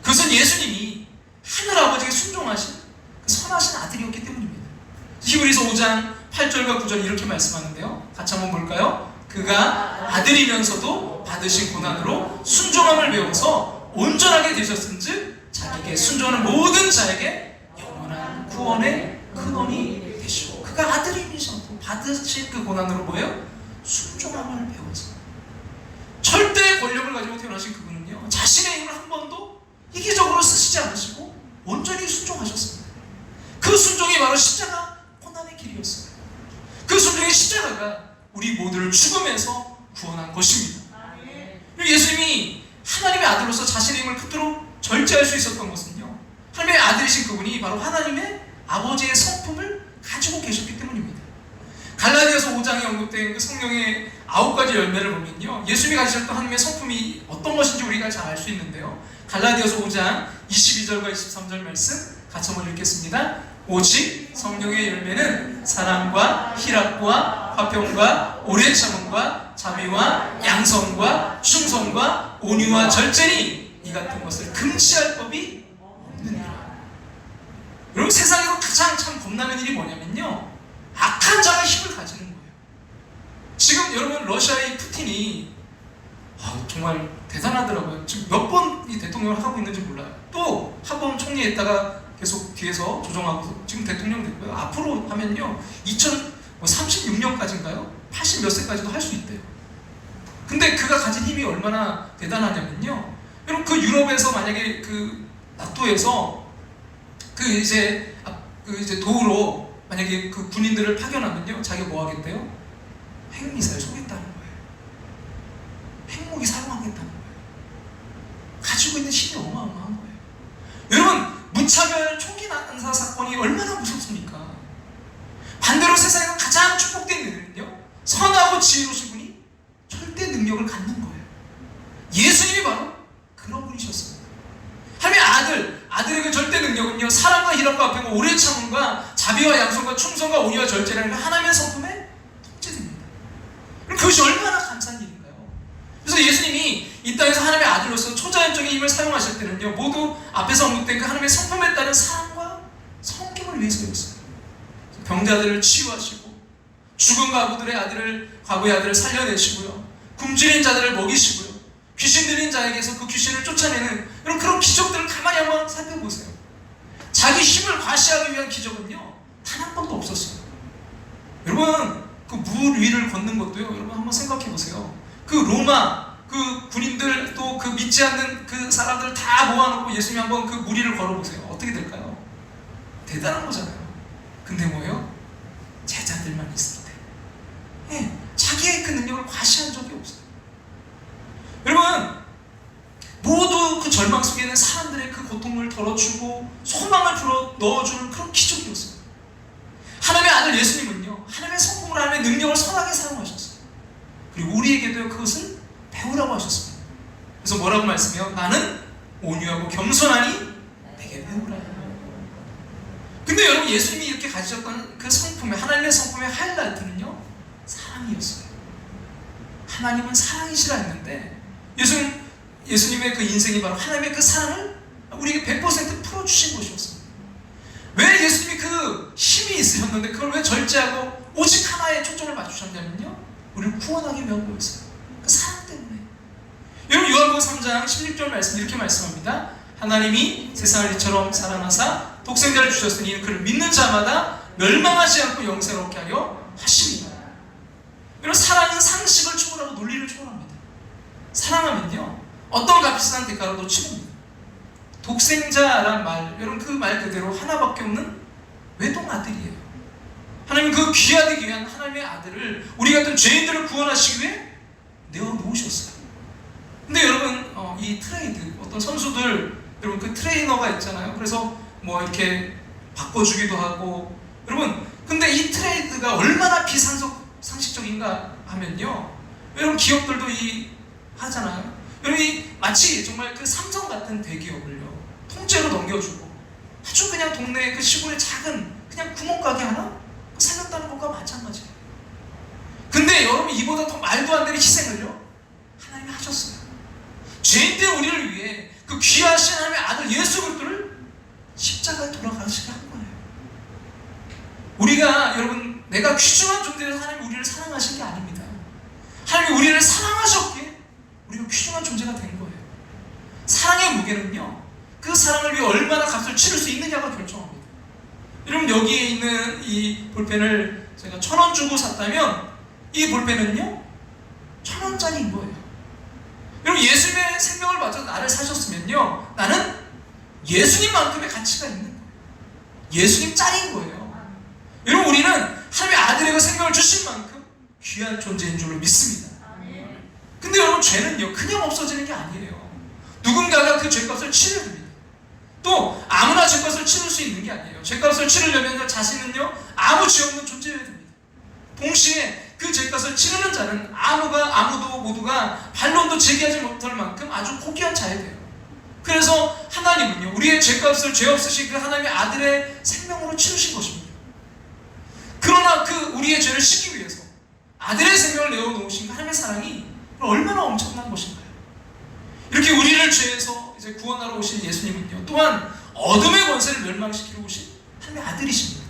그것은 예수님이 하늘 아버지에게 순종하신 그 선하신 아들이었기 때문입니다. 히브리서 5장 8절과 9절 이렇게 말씀하는데요, 같이 한번 볼까요? 그가 아들이면서도 받으신 고난으로 순종함을 배워서 온전하게 되셨은즉 자기에게 순종하는 모든 자에게 영원한 구원의 근원이 되시고, 그가 아들이면서도 받으신 그 고난으로 뭐예요? 순종함을 배워서. 절대 권력을 가지고 태어나신 그분은요, 자신의 힘을 한 번도 이기적으로 쓰시지 않으시고 온전히 순종하셨습니다. 그 순종이 바로 십자가 고난의 길이었어요. 그 순종의 십자가가 우리 모두를 죽음에서 구원한 것입니다. 예수님이 하나님의 아들로서 자신의 힘을 그토록 절제할 수 있었던 것은요, 하나님의 아들이신 그분이 바로 하나님의 아버지의 성품을 가지고 계셨기 때문입니다. 갈라디아서 5장에 언급된 그 성령의 9가지 열매를 보면요, 예수님이 가지셨던 하나님의 성품이 어떤 것인지 우리가 잘 알 수 있는데요, 갈라디아서 5장 22절과 23절 말씀 같이 한번 읽겠습니다. 오직 성령의 열매는 사랑과 희락과 화평과 오래 참음과 자비와 양성과 충성과 온유와 절제니 이 같은 것을 금지할 법이 없느니라. 여러분, 세상에서 가장 참 겁나는 일이 뭐냐면요, 악한 자가 힘을 가지는 거예요. 지금 여러분, 러시아의 푸틴이 정말 대단하더라고요. 지금 몇 번 이 대통령을 하고 있는지 몰라요. 또 한 번 총리했다가 계속 뒤에서 조정하고 지금 대통령 됐고요. 앞으로 하면요, 2036년까지인가요? 80 몇 세까지도 할 수 있대요. 근데 그가 가진 힘이 얼마나 대단하냐면요, 여러분, 그 유럽에서 만약에 그 나토에서 이제 도우로 만약에 그 군인들을 파견하면요, 자기가 뭐 하겠대요? 핵미사일 쏘겠다는 거예요. 핵무기 사용하겠다는 거예요. 가지고 있는 힘이 어마어마한 거예요. 여러분, 무차별 총기 난사 사건이 얼마나 무섭습니까? 반대로 세상에서 가장 축복된 일은요, 선하고 지혜로우신 분이 절대 능력을 갖는 거예요. 예수님이 바로 그런 분이셨습니다. 하나님의 아들의 그 절대 능력은요, 사랑과 희락과 화평과 오래 참음과 자비와 양성과 충성과 온유와 절제라는 그 하나님의 성품에 통제됩니다. 그것이 얼마나 감사한 일인가요? 그래서 예수님이 이 땅에서 하나님의 아들로서 초자연적인 힘을 사용하실 때는요, 모두 앞에서 언급된 그 하나님의 성품에 따른 사랑과 성김을 위해서였어요. 병자들을 치유하시고, 죽은 과부의 아들을 살려내시고요, 굶주린 자들을 먹이시고요, 귀신 들린 자에게서 그 귀신을 쫓아내는 그런 기적들을 가만히 한번 살펴보세요. 자기 힘을 과시하기 위한 기적은요, 단 한 번도 없었어요. 여러분, 그 물 위를 걷는 것도요, 여러분 한번 생각해 보세요. 그 로마 그 군인들, 또 그 믿지 않는 그 사람들 다 모아놓고 예수님이 한번 그 물 위를 걸어보세요. 어떻게 될까요? 대단한 거잖아요. 근데 뭐예요? 제자들만 있을 때. 예, 자기의 그 능력을 과시한 적이 없어요. 여러분, 모두 그 절망 속에는 사람들의 그 고통을 덜어주고 소망을 불어 넣어주는 그런 기적이었어요. 하나님의 아들 예수님은요, 하나님의 성품을, 하나님의 능력을 선하게 사용하셨어요. 그리고 우리에게도 그것을 배우라고 하셨습니다. 그래서 뭐라고 말씀해요? 나는 온유하고 겸손하니 내게 배우라. 근데 여러분, 예수님이 이렇게 가지셨던 그 성품의, 하나님의 성품의 하이라이트는요, 사랑이었어요. 하나님은 사랑이시라 했는데 예수님의 그 인생이 바로 하나님의 그 사랑을 우리에게 100% 풀어주신 것이었습니다. 왜 예수님이 그 힘이 있으셨는데 그걸 왜 절제하고 오직 하나에 초점을 맞추셨냐면요, 우리를 구원하기 위한 거였어요. 그 사랑 때문에. 여러분, 요한복음 3장 16절 말씀 이렇게 말씀합니다. 하나님이 세상을 이처럼 사랑하사 독생자를 주셨으니 이는 그를 믿는 자마다 멸망하지 않고 영생을 얻게 하려 하심이라. 여러분, 사랑은 상식을 초월하고 논리를 초월합니다. 사랑하면요, 어떤 값비싼 대가로도 치릅니다. 독생자란 말, 여러분, 그 말 그대로 하나밖에 없는 외동아들이에요. 하나님 그 귀하기 위한 하나님의 아들을 우리 같은 죄인들을 구원하시기 위해 내어놓으셨어요. 근데 여러분, 이 트레이드, 어떤 선수들, 여러분 그 트레이너가 있잖아요. 그래서 뭐 이렇게 바꿔주기도 하고, 여러분, 근데 이 트레이드가 얼마나 비상식적인가 하면요, 여러분 기업들도 하잖아요. 여러분, 마치 정말 그 삼성 같은 대기업을요, 통째로 넘겨주고 아주 그냥 동네 그 시골의 작은 그냥 구멍가게 하나 살렸다는 것과 마찬가지예요. 근데 여러분, 이보다 더 말도 안 되는 희생을요, 하나님이 하셨어요. 죄인된 우리를 위해 그 귀하신 하나님의 아들 예수 그리스도를 십자가에 돌아가시게 한 거예요. 우리가, 여러분, 내가 귀중한 존재에서 하나님이 우리를 사랑하신 게 아닙니다. 하나님이 우리를 사랑하셨기에 우리가 귀중한 존재가 된 거예요. 사랑의 무게는요, 그 사랑을 위해 얼마나 값을 치를 수 있느냐가 결정합니다. 여러분, 여기에 있는 이 볼펜을 제가 1,000원 주고 샀다면 이 볼펜은요 1,000원짜리인 거예요. 여러분, 예수님의 생명을 바쳐서 나를 사셨으면요, 나는 예수님만큼의 가치가 있는 거예요. 예수님짜리인 거예요. 여러분, 우리는 하나님의 아들에게 생명을 주신 만큼 귀한 존재인 줄로 믿습니다. 근데 여러분, 죄는요 그냥 없어지는 게 아니에요. 누군가가 그 죄값을 치러야 됩니다. 또 아무나 죄값을 치를 수 있는 게 아니에요. 죄값을 치르려면 자신은요 아무 죄 없는 존재여야 됩니다. 동시에 그 죄값을 치르는 자는 아무도 모두가 반론도 제기하지 못할 만큼 아주 고귀한 자여야 돼요. 그래서 하나님은요, 우리의 죄값을 죄 없으신 그 하나님의 아들의 생명으로 치르신 것입니다. 그러나 그 우리의 죄를 씻기 위해서 아들의 생명을 내어놓으신 그 하나님의 사랑이 얼마나 엄청난 것인가요? 이렇게 우리를 죄에서 이제 구원하러 오신 예수님은요, 또한 어둠의 권세를 멸망시키러 오신 하나님의 아들이십니다.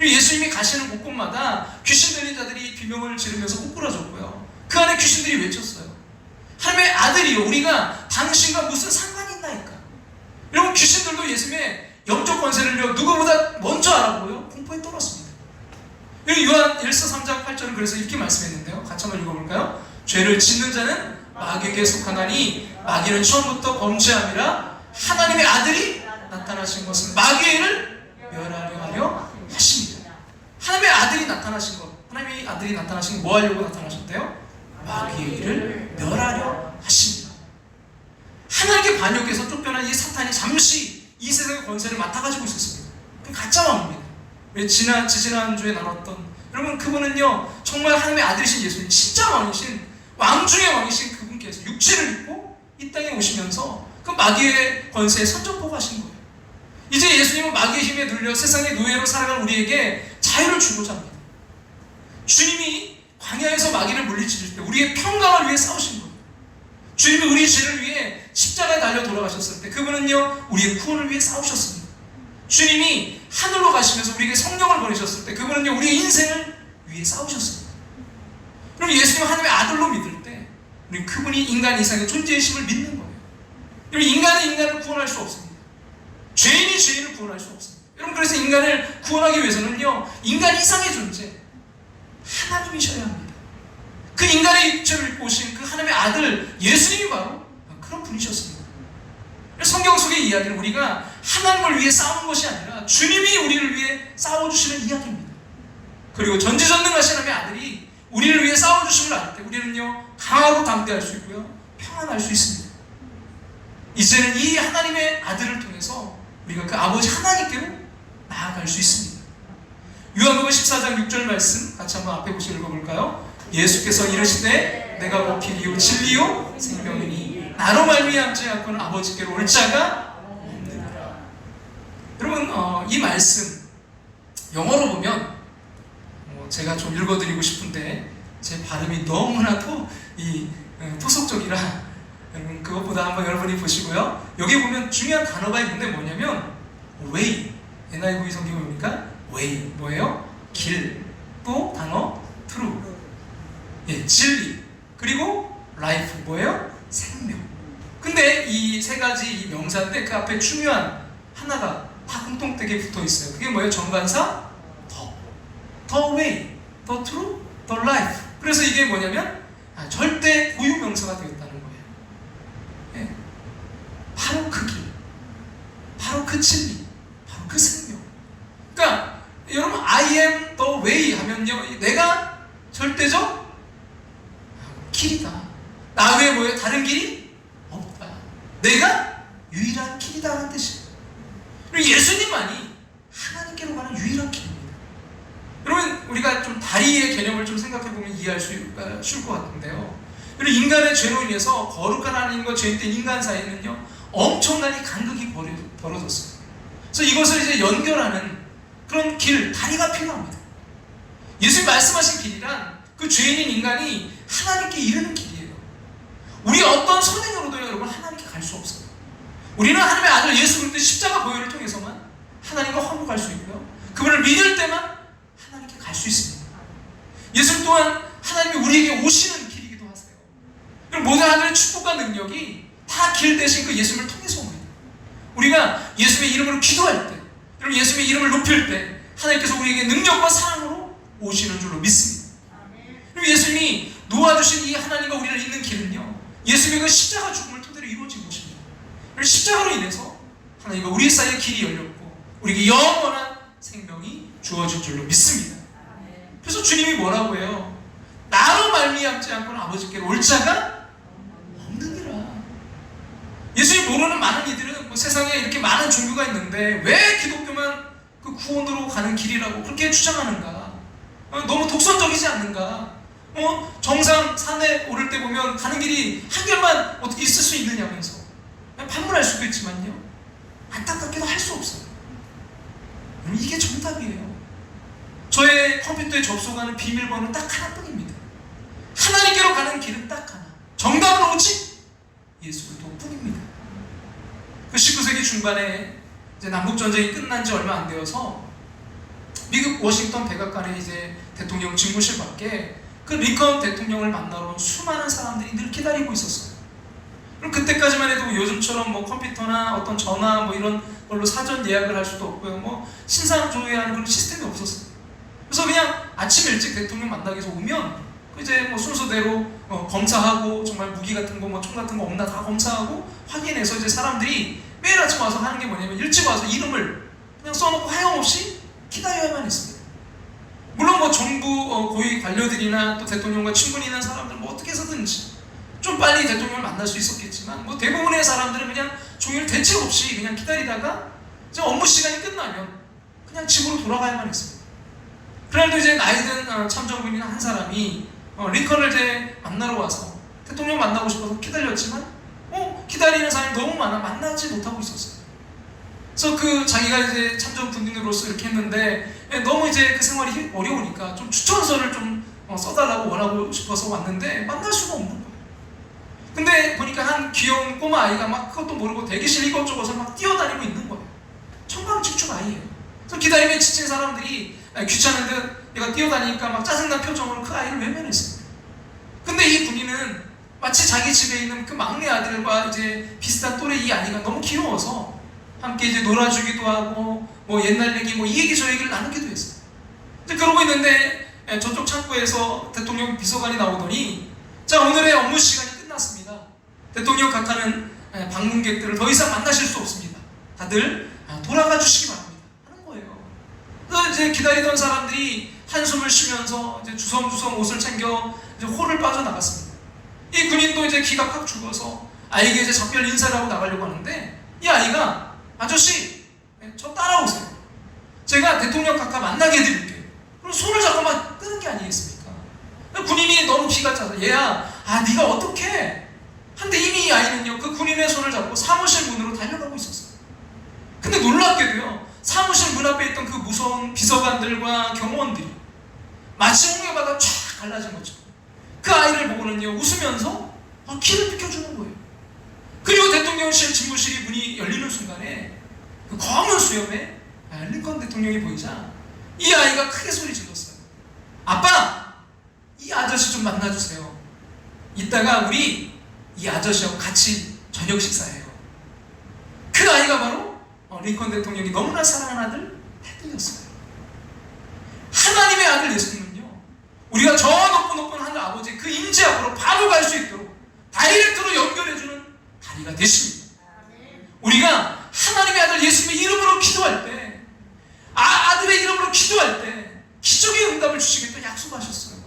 예수님이 가시는 곳곳마다 귀신 들린 자들이 비명을 지르면서 꾸꾸라졌고요, 그 안에 귀신들이 외쳤어요. 하나님의 아들이요, 우리가 당신과 무슨 상관이 있나이까. 여러분, 귀신들도 예수님의 영적 권세를요 누구보다 먼저 알아보고요 공포에 떨었습니다. 여기 요한 1서 3장 8절은 그래서 이렇게 말씀했는데요, 같이 한번 읽어볼까요? 죄를 짓는 자는 마귀에게 속하나니 마귀는 처음부터 범죄함이라 하나님의 아들이 나타나신 것은 마귀의 일을 멸하려 하려 하십니다. 하나님의 아들이 나타나신 것, 하나님의 아들이 나타나신 것 뭐 하려고 나타나셨대요? 마귀의 일을 멸하려 하십니다. 하나님께 반역해서 쫓겨난 이 사탄이 잠시 이 세상의 권세를 맡아가지고 있었습니다. 그 가짜 마음입니다. 지지난주에 나눴던, 여러분, 그분은요 정말 하나님의 아들이신 예수님, 진짜 왕이신, 왕 중의 왕이신 그분께서 육체를 입고 이 땅에 오시면서 그 마귀의 권세에 선전포고 하신 거예요. 이제 예수님은 마귀의 힘에 눌려 세상의 노예로 살아가는 우리에게 자유를 주고자 합니다. 주님이 광야에서 마귀를 물리칠 때 우리의 평강을 위해 싸우신 거예요. 주님이 우리 죄를 위해 십자가에 달려 돌아가셨을 때 그분은요 우리의 구원을 위해 싸우셨습니다. 주님이 하늘로 가시면서 우리에게 성령을 보내셨을 때 그분은요 우리의 인생을 위해 싸우셨습니다. 그럼 예수님 하나님의 아들로 믿을 때 우리 그분이 인간 이상의 존재의심을 믿는 거예요. 여러분, 인간은 인간을 구원할 수 없습니다. 죄인이 죄인을 구원할 수 없습니다. 여러분, 그래서 인간을 구원하기 위해서는요 인간 이상의 존재 하나님이셔야 합니다. 그 인간의 육체를 입고 오신 그 하나님의 아들 예수님이 바로 그런 분이셨습니다. 성경 속의 이야기는 우리가 하나님을 위해 싸우는 것이 아니라 주님이 우리를 위해 싸워주시는 이야기입니다. 그리고 전지전능하신 하나님의 아들이 우리를 위해 싸워주심을 알 때 우리는요 강하고 담대할 수 있고요 평안할 수 있습니다. 이제는 이 하나님의 아들을 통해서 우리가 그 아버지 하나님께로 나아갈 수 있습니다. 요한복음 14장 6절 말씀 같이 한번 앞에 보시고 읽어볼까요? 예수께서 이르시되 내가 곧 길이요 진리요 생명이니 나로 말미암지 않고는 아버지께로 올 자가 없느니라. 여러분 이 말씀 영어로 보면 제가 좀 읽어드리고 싶은데 제 발음이 너무나 토속적이라 여러분 그것보다 한번 여러분이 보시고요. 여기 보면 중요한 단어가 있는데 뭐냐면 way, NIV 성경에 보니까 way 뭐예요? 길, 또 단어 true, 진리, 그리고 life 뭐예요? 생명. 근데 이 세 가지 이 명사인데 그 앞에 중요한 하나가 다 공통되게 붙어 있어요. 그게 뭐예요? 정관사 the way, the true, the life. 그래서 이게 뭐냐면 절대 고유 명사가 되었다는 거예요. 바로 그 길, 바로 그 진리, 바로 그 생명. 그러니까 여러분 I am the way 하면요 내가 절대적 길이다. 나 외에 뭐예요? 다른 길이 없다. 내가 유일한 길이다 하는 뜻이에요. 그리고 예수님만이 하나님께로 가는 유일한 길입니다. 여러분 우리가 좀 다리의 개념을 좀 생각해보면 이해할 수가 쉬울 것 같은데요. 그리고 인간의 죄로 인해서 거룩한 하나님과 죄인된 인간 사이에는요 엄청난 간극이 벌어졌어요. 그래서 이것을 이제 연결하는 그런 길, 다리가 필요합니다. 예수님 말씀하신 길이란 그 죄인인 인간이 하나님께 이르는 길이에요. 우리 어떤 선행으로도 여러분 하나님께 갈 수 없어요. 우리는 하나님의 아들 예수 그리스도 십자가 보혈을 통해서만 하나님과 화목할 수 있고요. 그분을 믿을 때만 하나님께 갈 수 있습니다. 예수 또한 하나님이 우리에게 오시는 길이기도 하세요. 그럼 모든 하나님의 축복과 능력이 다 길 대신 그 예수님을 통해서 옵니다. 우리가 예수님의 이름으로 기도할 때, 여러분 예수님의 이름을 높일 때 하나님께서 우리에게 능력과 사랑으로 오시는 줄로 믿습니다. 그리고 예수님이 놓아주신 이 하나님과 우리를 잇는 길은요 예수님의 그 십자가 죽음을 토대로 이루어진 것입니다. 그리고 십자가로 인해서 하나님과 우리 사이의 길이 열렸고 우리에게 영원한 생명이 주어진 줄로 믿습니다. 그래서 주님이 뭐라고 해요? 나로 말미암지 않고는 아버지께로 올 자가 없느니라. 예수님 모르는 많은 이들은 세상에 이렇게 많은 종교가 있는데 왜 기독교만 그 구원으로 가는 길이라고 그렇게 주장하는가? 너무 독선적이지 않는가? 정상 산에 오를 때 보면 가는 길이 한결만 어떻게 있을 수 있느냐면서 반문할 수도 있지만요 안타깝게도 할 수 없어요. 이게 정답이에요. 저의 컴퓨터에 접속하는 비밀번호는 딱 하나뿐입니다. 하나님께로 가는 길은 딱 하나. 정답은 오직 예수 그리스도뿐입니다. 그 19세기 중반에 이제 남북전쟁이 끝난 지 얼마 안 되어서 미국 워싱턴 백악관에 이제 대통령 집무실 밖에 그 링컨 대통령을 만나러 온 수많은 사람들이 늘 기다리고 있었어요. 그럼 그때까지만 해도 요즘처럼 컴퓨터나 어떤 전화 이런 걸로 사전 예약을 할 수도 없고요. 신상 조회하는 그런 시스템이 없었어요. 그래서 그냥 아침 일찍 대통령 만나기 위해서 오면 이제 순서대로 검사하고 정말 무기 같은 거 총 같은 거 없나 다 검사하고 확인해서 이제 사람들이 매일 아침 와서 하는 게 뭐냐면 일찍 와서 이름을 그냥 써놓고 하염없이 기다려야만 했습니다. 물론 정부 고위 관료들이나 또 대통령과 친분이 있는 사람들 어떻게 해서든지 좀 빨리 대통령을 만날 수 있었겠지만 대부분의 사람들은 그냥 종일 대책 없이 그냥 기다리다가 이제 업무 시간이 끝나면 그냥 집으로 돌아가야만 했습니다. 그날도 이제 나이든 참정부인 한 사람이 링컨을 이제 만나러 와서 대통령 만나고 싶어서 기다렸지만 기다리는 사람이 너무 많아 만나지 못하고 있었어요. 그래서 자기가 이제 참정부인으로서 이렇게 했는데 너무 이제 그 생활이 어려우니까 좀 추천서를 좀 써달라고 원하고 싶어서 왔는데 만날 수가 없는 거예요. 근데 보니까 한 귀여운 꼬마 아이가 그것도 모르고 대기실 이것저것을 뛰어다니고 있는 거예요. 청강직축 아이예요. 그래서 기다리면 지친 사람들이 귀찮은 듯 얘가 뛰어다니니까 짜증난 표정으로 그 아이를 외면했습니다. 근데 이 군인은 마치 자기 집에 있는 그 막내 아들과 이제 비슷한 또래 이 아이가 너무 귀여워서 함께 이제 놀아주기도 하고 옛날 얘기 이 얘기 저 얘기를 나누기도 했어요. 이제 그러고 있는데 저쪽 창구에서 대통령 비서관이 나오더니 자 오늘의 업무 시간이 끝났습니다. 대통령 각하는 방문객들을 더 이상 만나실 수 없습니다. 다들 돌아가 주시기 바랍니다. 하는 이제 기다리던 사람들이 한숨을 쉬면서 이제 주섬주섬 옷을 챙겨 이제 홀을 빠져나갔습니다. 이 군인도 이제 기가 팍 죽어서 아이에게 이제 작별 인사를 하고 나가려고 하는데, 이 아이가 아저씨 저 따라오세요. 제가 대통령 각하 만나게 해드릴게요. 그럼 손을 잡고 막 끄는 게 아니겠습니까? 군인이 너무 기가 차서 얘야 네가 어떻게 한데 이미 이 아이는요 그 군인의 손을 잡고 사무실 문으로 달려가고 있었어요. 근데 놀랍게도요 사무실 문 앞에 있던 그 무서운 비서관들과 경호원들이 마치 홍해바다 쫙 갈라진 것처럼 그 아이를 보고는요 웃으면서 길을 비켜주는 거예요. 그리고 대통령실 집무실이 문이 열리는 순간에 그 검은 수염에 링컨 대통령이 보이자 이 아이가 크게 소리 질렀어요. 아빠! 이 아저씨 좀 만나주세요. 이따가 우리 이 아저씨하고 같이 저녁 식사해요. 그 아이가 바로 링컨 대통령이 너무나 사랑하는 아들 테드였어요. 하나님의 아들 예수님은요 우리가 저 높은 하늘 아버지 그 임재 앞으로 바로 갈 수 있도록 다이렉트로 연결해주는 다리가 되십니다. 우리가 하나님의 아들 예수님의 이름으로 기도할 때, 아들의 이름으로 기도할 때 기적의 응답을 주시겠다 약속하셨어요.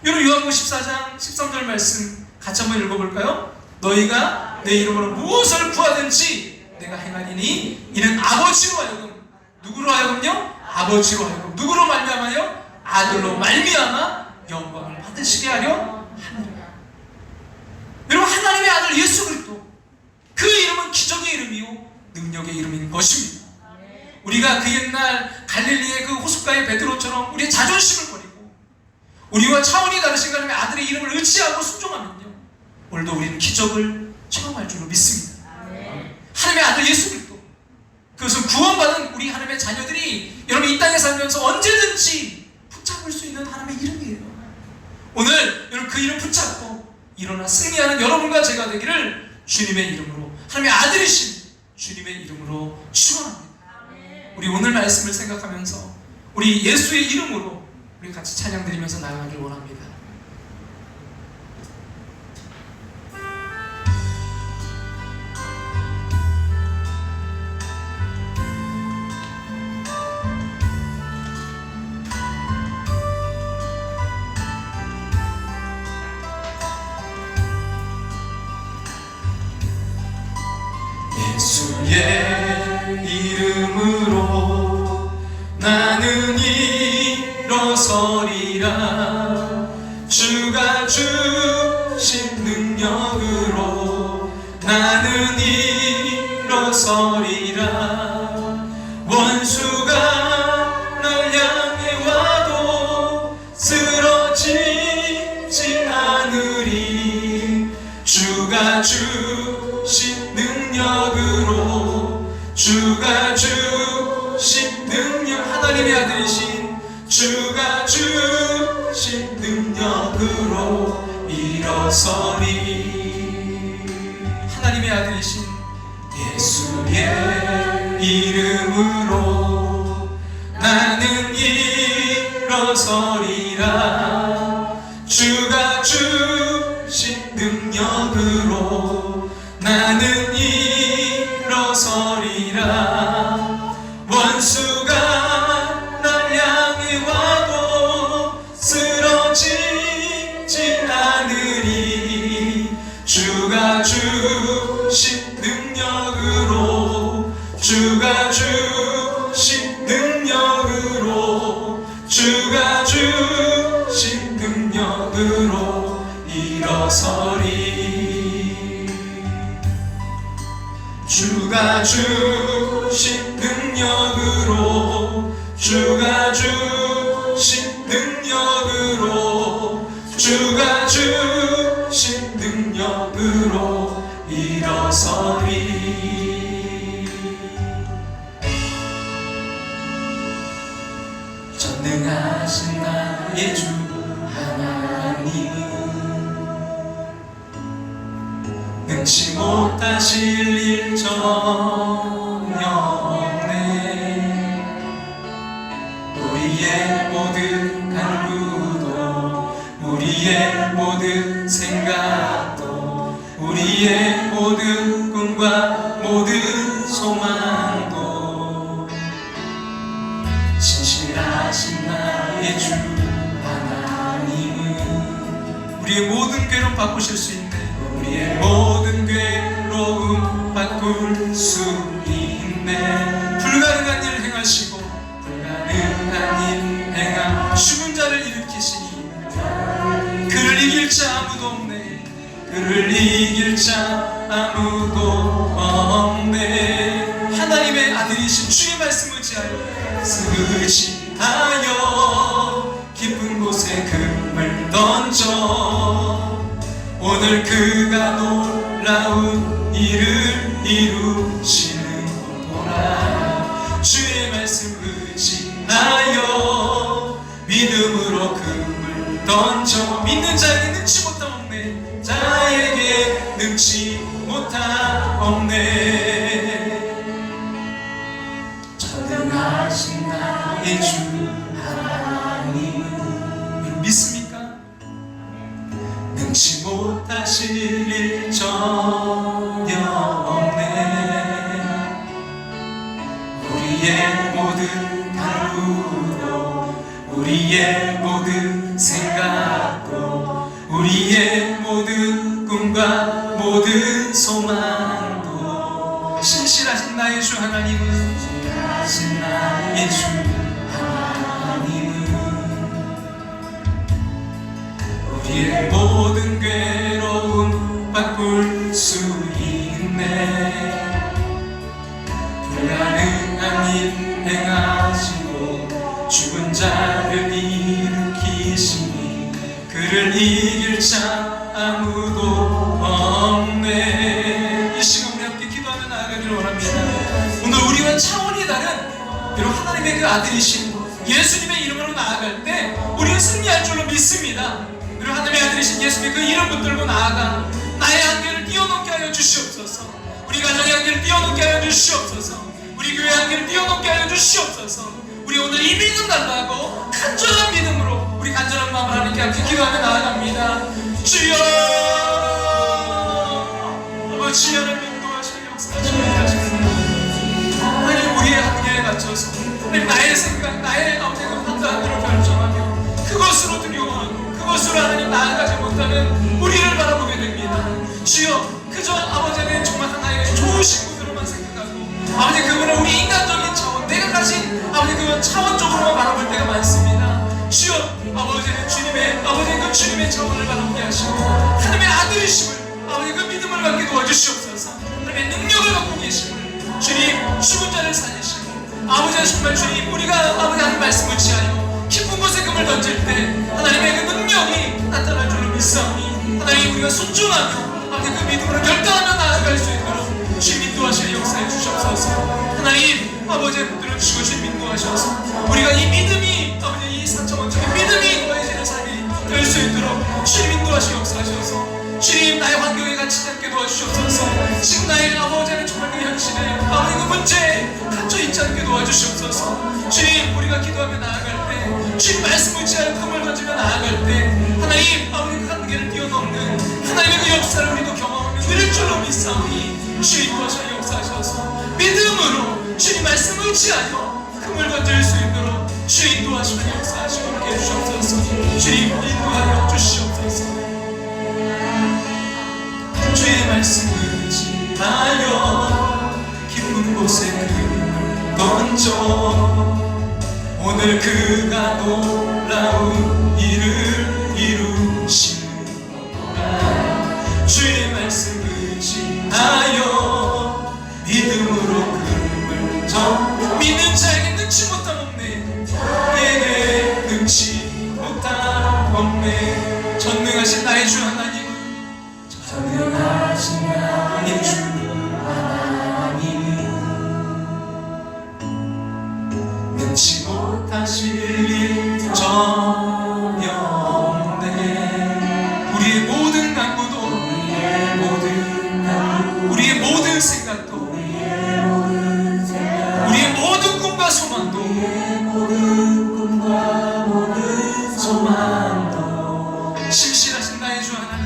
여러분 요한복음 14장 13절 말씀 같이 한번 읽어볼까요? 너희가 내 이름으로 무엇을 구하든지 내가 행하리니 이는 아버지로 하여금, 누구로 하여금요? 아버지로 하여금, 누구로 말미암아요? 아들로 말미암아 영광을 받으시게 하려 하느니라. 여러분 하나님의 아들 예수 그리스도, 그 이름은 기적의 이름이요 능력의 이름인 것입니다. 우리가 그 옛날 갈릴리의 그 호숫가의 베드로처럼 우리의 자존심을 버리고 우리와 차원이 다르신 하나님의 아들의 이름을 의지하고 순종하면요 오늘도 우리는 기적을 체험할 줄로 믿습니다. 하나님의 아들 예수 그리스도, 그것은 구원받은 우리 하나님의 자녀들이 여러분 이 땅에 살면서 언제든지 붙잡을 수 있는 하나님의 이름이에요. 오늘 여러분 그 이름 붙잡고 일어나 승리하는 여러분과 제가 되기를 주님의 이름으로, 하나님의 아들이신 주님의 이름으로 축원합니다. 우리 오늘 말씀을 생각하면서 우리 예수의 이름으로 우리 같이 찬양 드리면서 나아가길 원합니다. 예수의 이름으로 나는 일어서리라. 주가 주신 능력으로 나는 일어서리라. 원수가 날 향해 와도 쓰러지지 않으리. 주가 주신 능력으로, 주가 주신 능력, 하나님의 아들이신 주가 주신 능력으로 일어서리. 하나님의 아들이신 예수의 이름으로 나는 일어서리라. 주가 주신 능력으로 나는 일어서리라. 원수가 날 향해 와도 쓰러지지 않으리. 주가 주신 능력으로, 주가 주신 능력으로, 주가 주신 능력으로 일어서리. 주가 주신 능력으로, 주가 주신 능력으로, 주가 주신 능력으로 일어서리. 전능하신 나의 주 하나님은 능치 못하실 일 전혀 없네. 우리의 모든 간구도, 우리의 모든 생각도, 우리의 모든 꿈과 모든 소망도 진실한 바꾸실 수 있네. 우리의 모든 괴로움 바꿀 수 있네. 불가능한 일 행하시고 불가능한 일 행하 죽은 자를 일으키시니 그를 이길 자 아무도 없네. 그를 이길 자 아무도 없네. 하나님의 아들이신 주의 말씀 의지하여 의지하여 깊은 곳에 금을 던져 오늘 그가 놀라운 일을 이루시는구나. 주의 말씀 의지하여 믿음으로 금을 던져 믿는 자에게 능치 못함 없네. 자에게 능치 못함 없네. 전능하신 나의 주 하나님은 믿습니까? 능치 못하실 일 전혀 없네. 우리의 모든 갈구도 우리의 모든 생각도 우리의 모든 꿈과 모든 소망도 신실하신 나의 주 하나님은 신실하신 나의 주 하나님은 우리의 모든 괴로움 바꿀 수 있네. 불가능한 일 행하시고 죽은 자를 일으키시니 그를 이길 자 아무도 없네. 이 시간 우리 함께 기도하며 나아가기를 원합니다. 오늘 우리와 차원이 다른 여러분 하나님의 그 아들이신 예수님의 이름으로 나아갈 때 우리는 승리할 줄로 믿습니다. 그리고 하나님의 아들이신 예수님의 그 이름 붙들고 나아가 나의 한계를 뛰어넘게 하여 주시옵소서. 우리 가정의 한계를 뛰어넘게 하여 주시옵소서. 우리 교회 한계를 뛰어넘게 하여 주시옵소서. 우리 오늘 이 믿음 달라고 간절한 믿음으로 우리 간절한 마음을 하나님께 함께 기도하며 나아갑니다. 주여 아버지 하나님 인도하시는 역사하시는 하나님 우리의 한계에 갇혀서 하나님 나의 생각 나의 아버지 그 판단으로 결정하며 그것으로 두려워하고 그것으로 하나님 나아가지 못하는 우리를 바라보게 됩니다. 주여 그저 아버지는 정말 하나의 좋으신 분으로만 생각하고 아버지 그분을 우리 인간적인 차원 내가 가진 아버지 그 차원적으로만 바라볼 때가 많습니다. 주여 아버지는 주님의 아버지 그 주님의 차원을 바라보게 하시고 하나님의 아들이심을 아버지 그 믿음을 갖게 도와주시옵소서. 하나님의 능력을 갖고 계심을 주님 죽은 자를 살리시고 아버지는 정말 주님 우리가 아버지 하나님 말씀을 지하여 깊은 곳에 금을 던질 때 하나님의 그 능력이 나타날 줄로 믿사오니 하나님 우리가 순종하며 아버지 그 믿음으로 결단하며 나아갈 수 있도록 주님 인도하시는 역사해 주시옵소서. 하나님 아버지의 분들을 주시고 주님 인도하셔서 우리가 이 믿음이 아버지 이 상처원적인 믿음이 더해지는 삶이 될 수 있도록 주님 인도하시는 역사하셔서 주님 나의 환경에 갇히지 않게 도와주시옵소서. 지금 나의 아버지는 정말 그 현실에 아버지 그 문제에 갇혀있지 않게 도와주시옵소서. 주님 우리가 기도하며 나아갈 때 주님 말씀을 지하여 금을 던지며 나아갈 때 하나님 아버지 그 한계를 뛰어넘는 하나님의 그 역사를 우리도 경험하며 누릴 줄로 믿사오니 주님 도와주시는 역사하셔서 믿음으로 주님 말씀을 지하여 금을 던질 수 있도록 주님 인도하시는 역사하시고 함께 해주시옵소서. 주님 인도하여 주시옵소서. 주의 말씀을 지하여 깊은 곳에 금을 던져 오늘 그가 놀라운 일을 이루시는구나. 주의 말씀을 지하여 믿음으로 금을 던져 믿는 자에게 능치 못함 없네. 자에게 능치 못함 없네. 전능하신 나의 주 하나님 전능하신 나의 주 하나님은 능치 못하실 일 전혀 없네. 우리의 모든 간구도 우리의 모든 생각도 우리의 모든 꿈과 소망도 신실하신 나의 주 하나님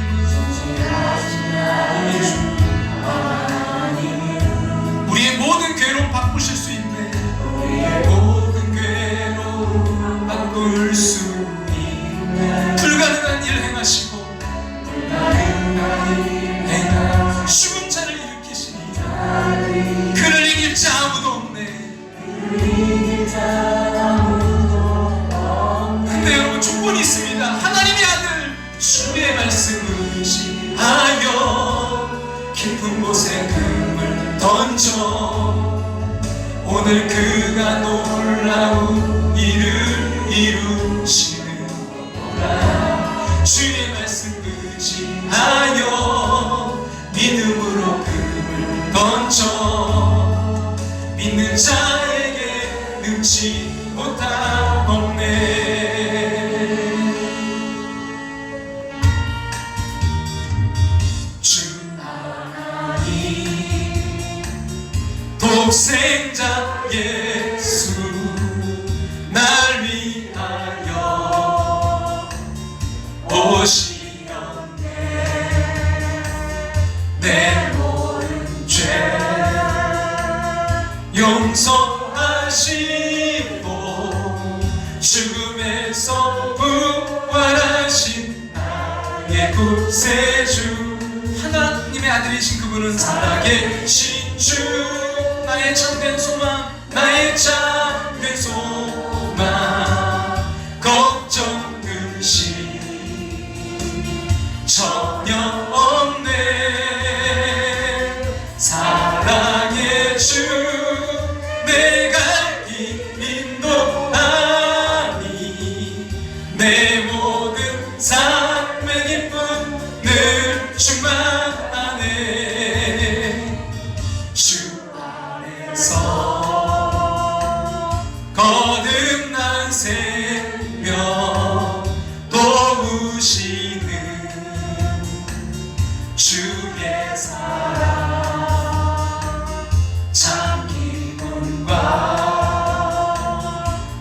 깊은 곳에 금을 던져 오늘 그가 놀라운 일을 이루시는구나. 주의 말씀 의지하여 믿음으로 금을 던져 믿는 자에게 능치 못하옵네. 독생자 예수 날 위하여 오시었네. 내 모든 죄 용서하시고 죽음에서 부활하신 나의 구세주 하나님의 아들이신 그분은 살아계신 주 나의 참된 소망 나의 참된 소망 걱정 근심 전혀 없네. 사랑의 주 내 갈 길 인도하니 내 모든 삶의 기쁨 늘 충만하네. 주 거듭난 생명 도우시는 주의 사랑 참 기쁨과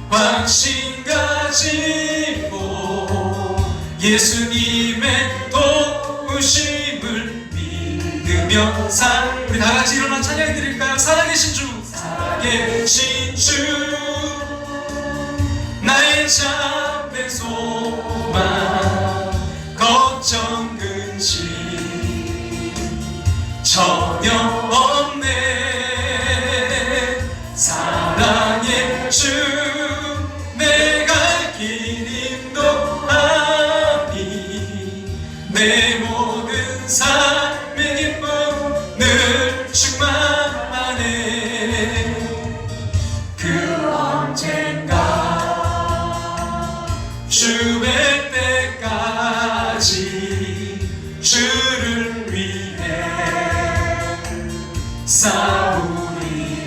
관심 가지고 예수님의 도우심을 믿으며 우리 다같이 일어나 찬양해 드릴까요? 살아계신 주 살아계신 주 나의 참된 소망 걱정 근심 전혀 없네. 사랑의 주 내 갈 길 인도하니 내 모든 삶의 기쁨 늘 충만하네. 그 언젠가 주 뵐 때까지 주를 위해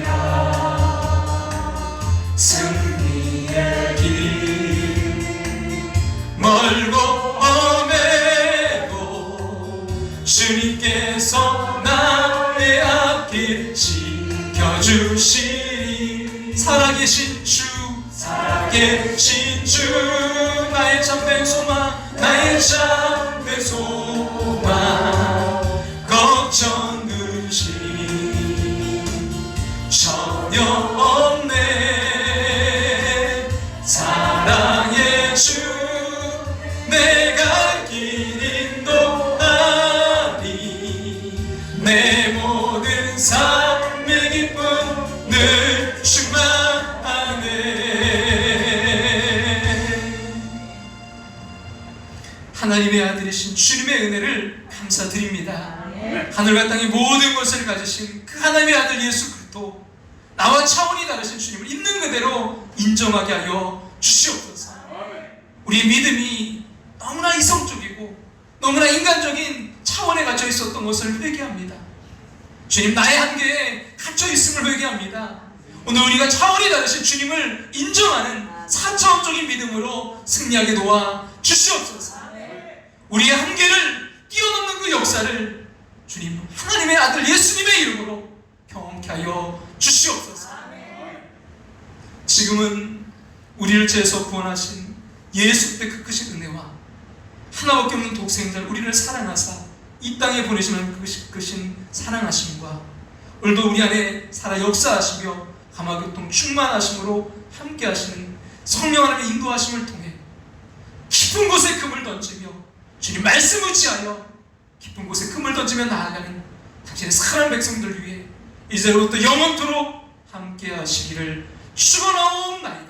싸우리라. 승리의 길 멀고 험해도 주님께서 나의 앞길 지켜주시리. 살아계신 주 살아계신 주 나의 참된 소망 나의 참된 소망 걱정 근심 전혀 없네. 사랑의 주 내 갈 길 인도하니 내 모든 삶의 기쁨 늘 충만하네. 하나님의 아들이신 주님의 은혜를 감사드립니다. 하늘과 땅의 모든 것을 가지신 그 하나님의 아들 예수 그리스도 나와 차원이 다르신 주님을 있는 그대로 인정하게 하여 주시옵소서. 우리의 믿음이 너무나 이성적이고 너무나 인간적인 차원에 갇혀 있었던 것을 회개합니다. 주님 나의 한계에 갇혀 있음을 회개합니다. 오늘 우리가 차원이 다르신 주님을 인정하는 4차원적인 믿음으로 승리하게 도와 주시옵소서. 우리의 한계를 뛰어넘는 그 역사를 주님 하나님의 아들 예수님의 이름으로 경험케 하여 주시옵소서. 지금은 우리를 죄에서 구원하신 예수 그리스도의 그 크신 은혜와 하나밖에 없는 독생자를 우리를 사랑하사 이 땅에 보내시는 그 크신 사랑하심과 오늘도 우리 안에 살아 역사하시며 감화교통 충만하심으로 함께 하시는 성령 하나님의 인도하심을 통해 깊은 곳에 금을 던지며 주님 말씀 의지하여 깊은 곳에 금을 던지며 나아가는 당신의 사랑하는 백성들 위해 이제로부터 영원토록 함께 하시기를 축원하옵나이다.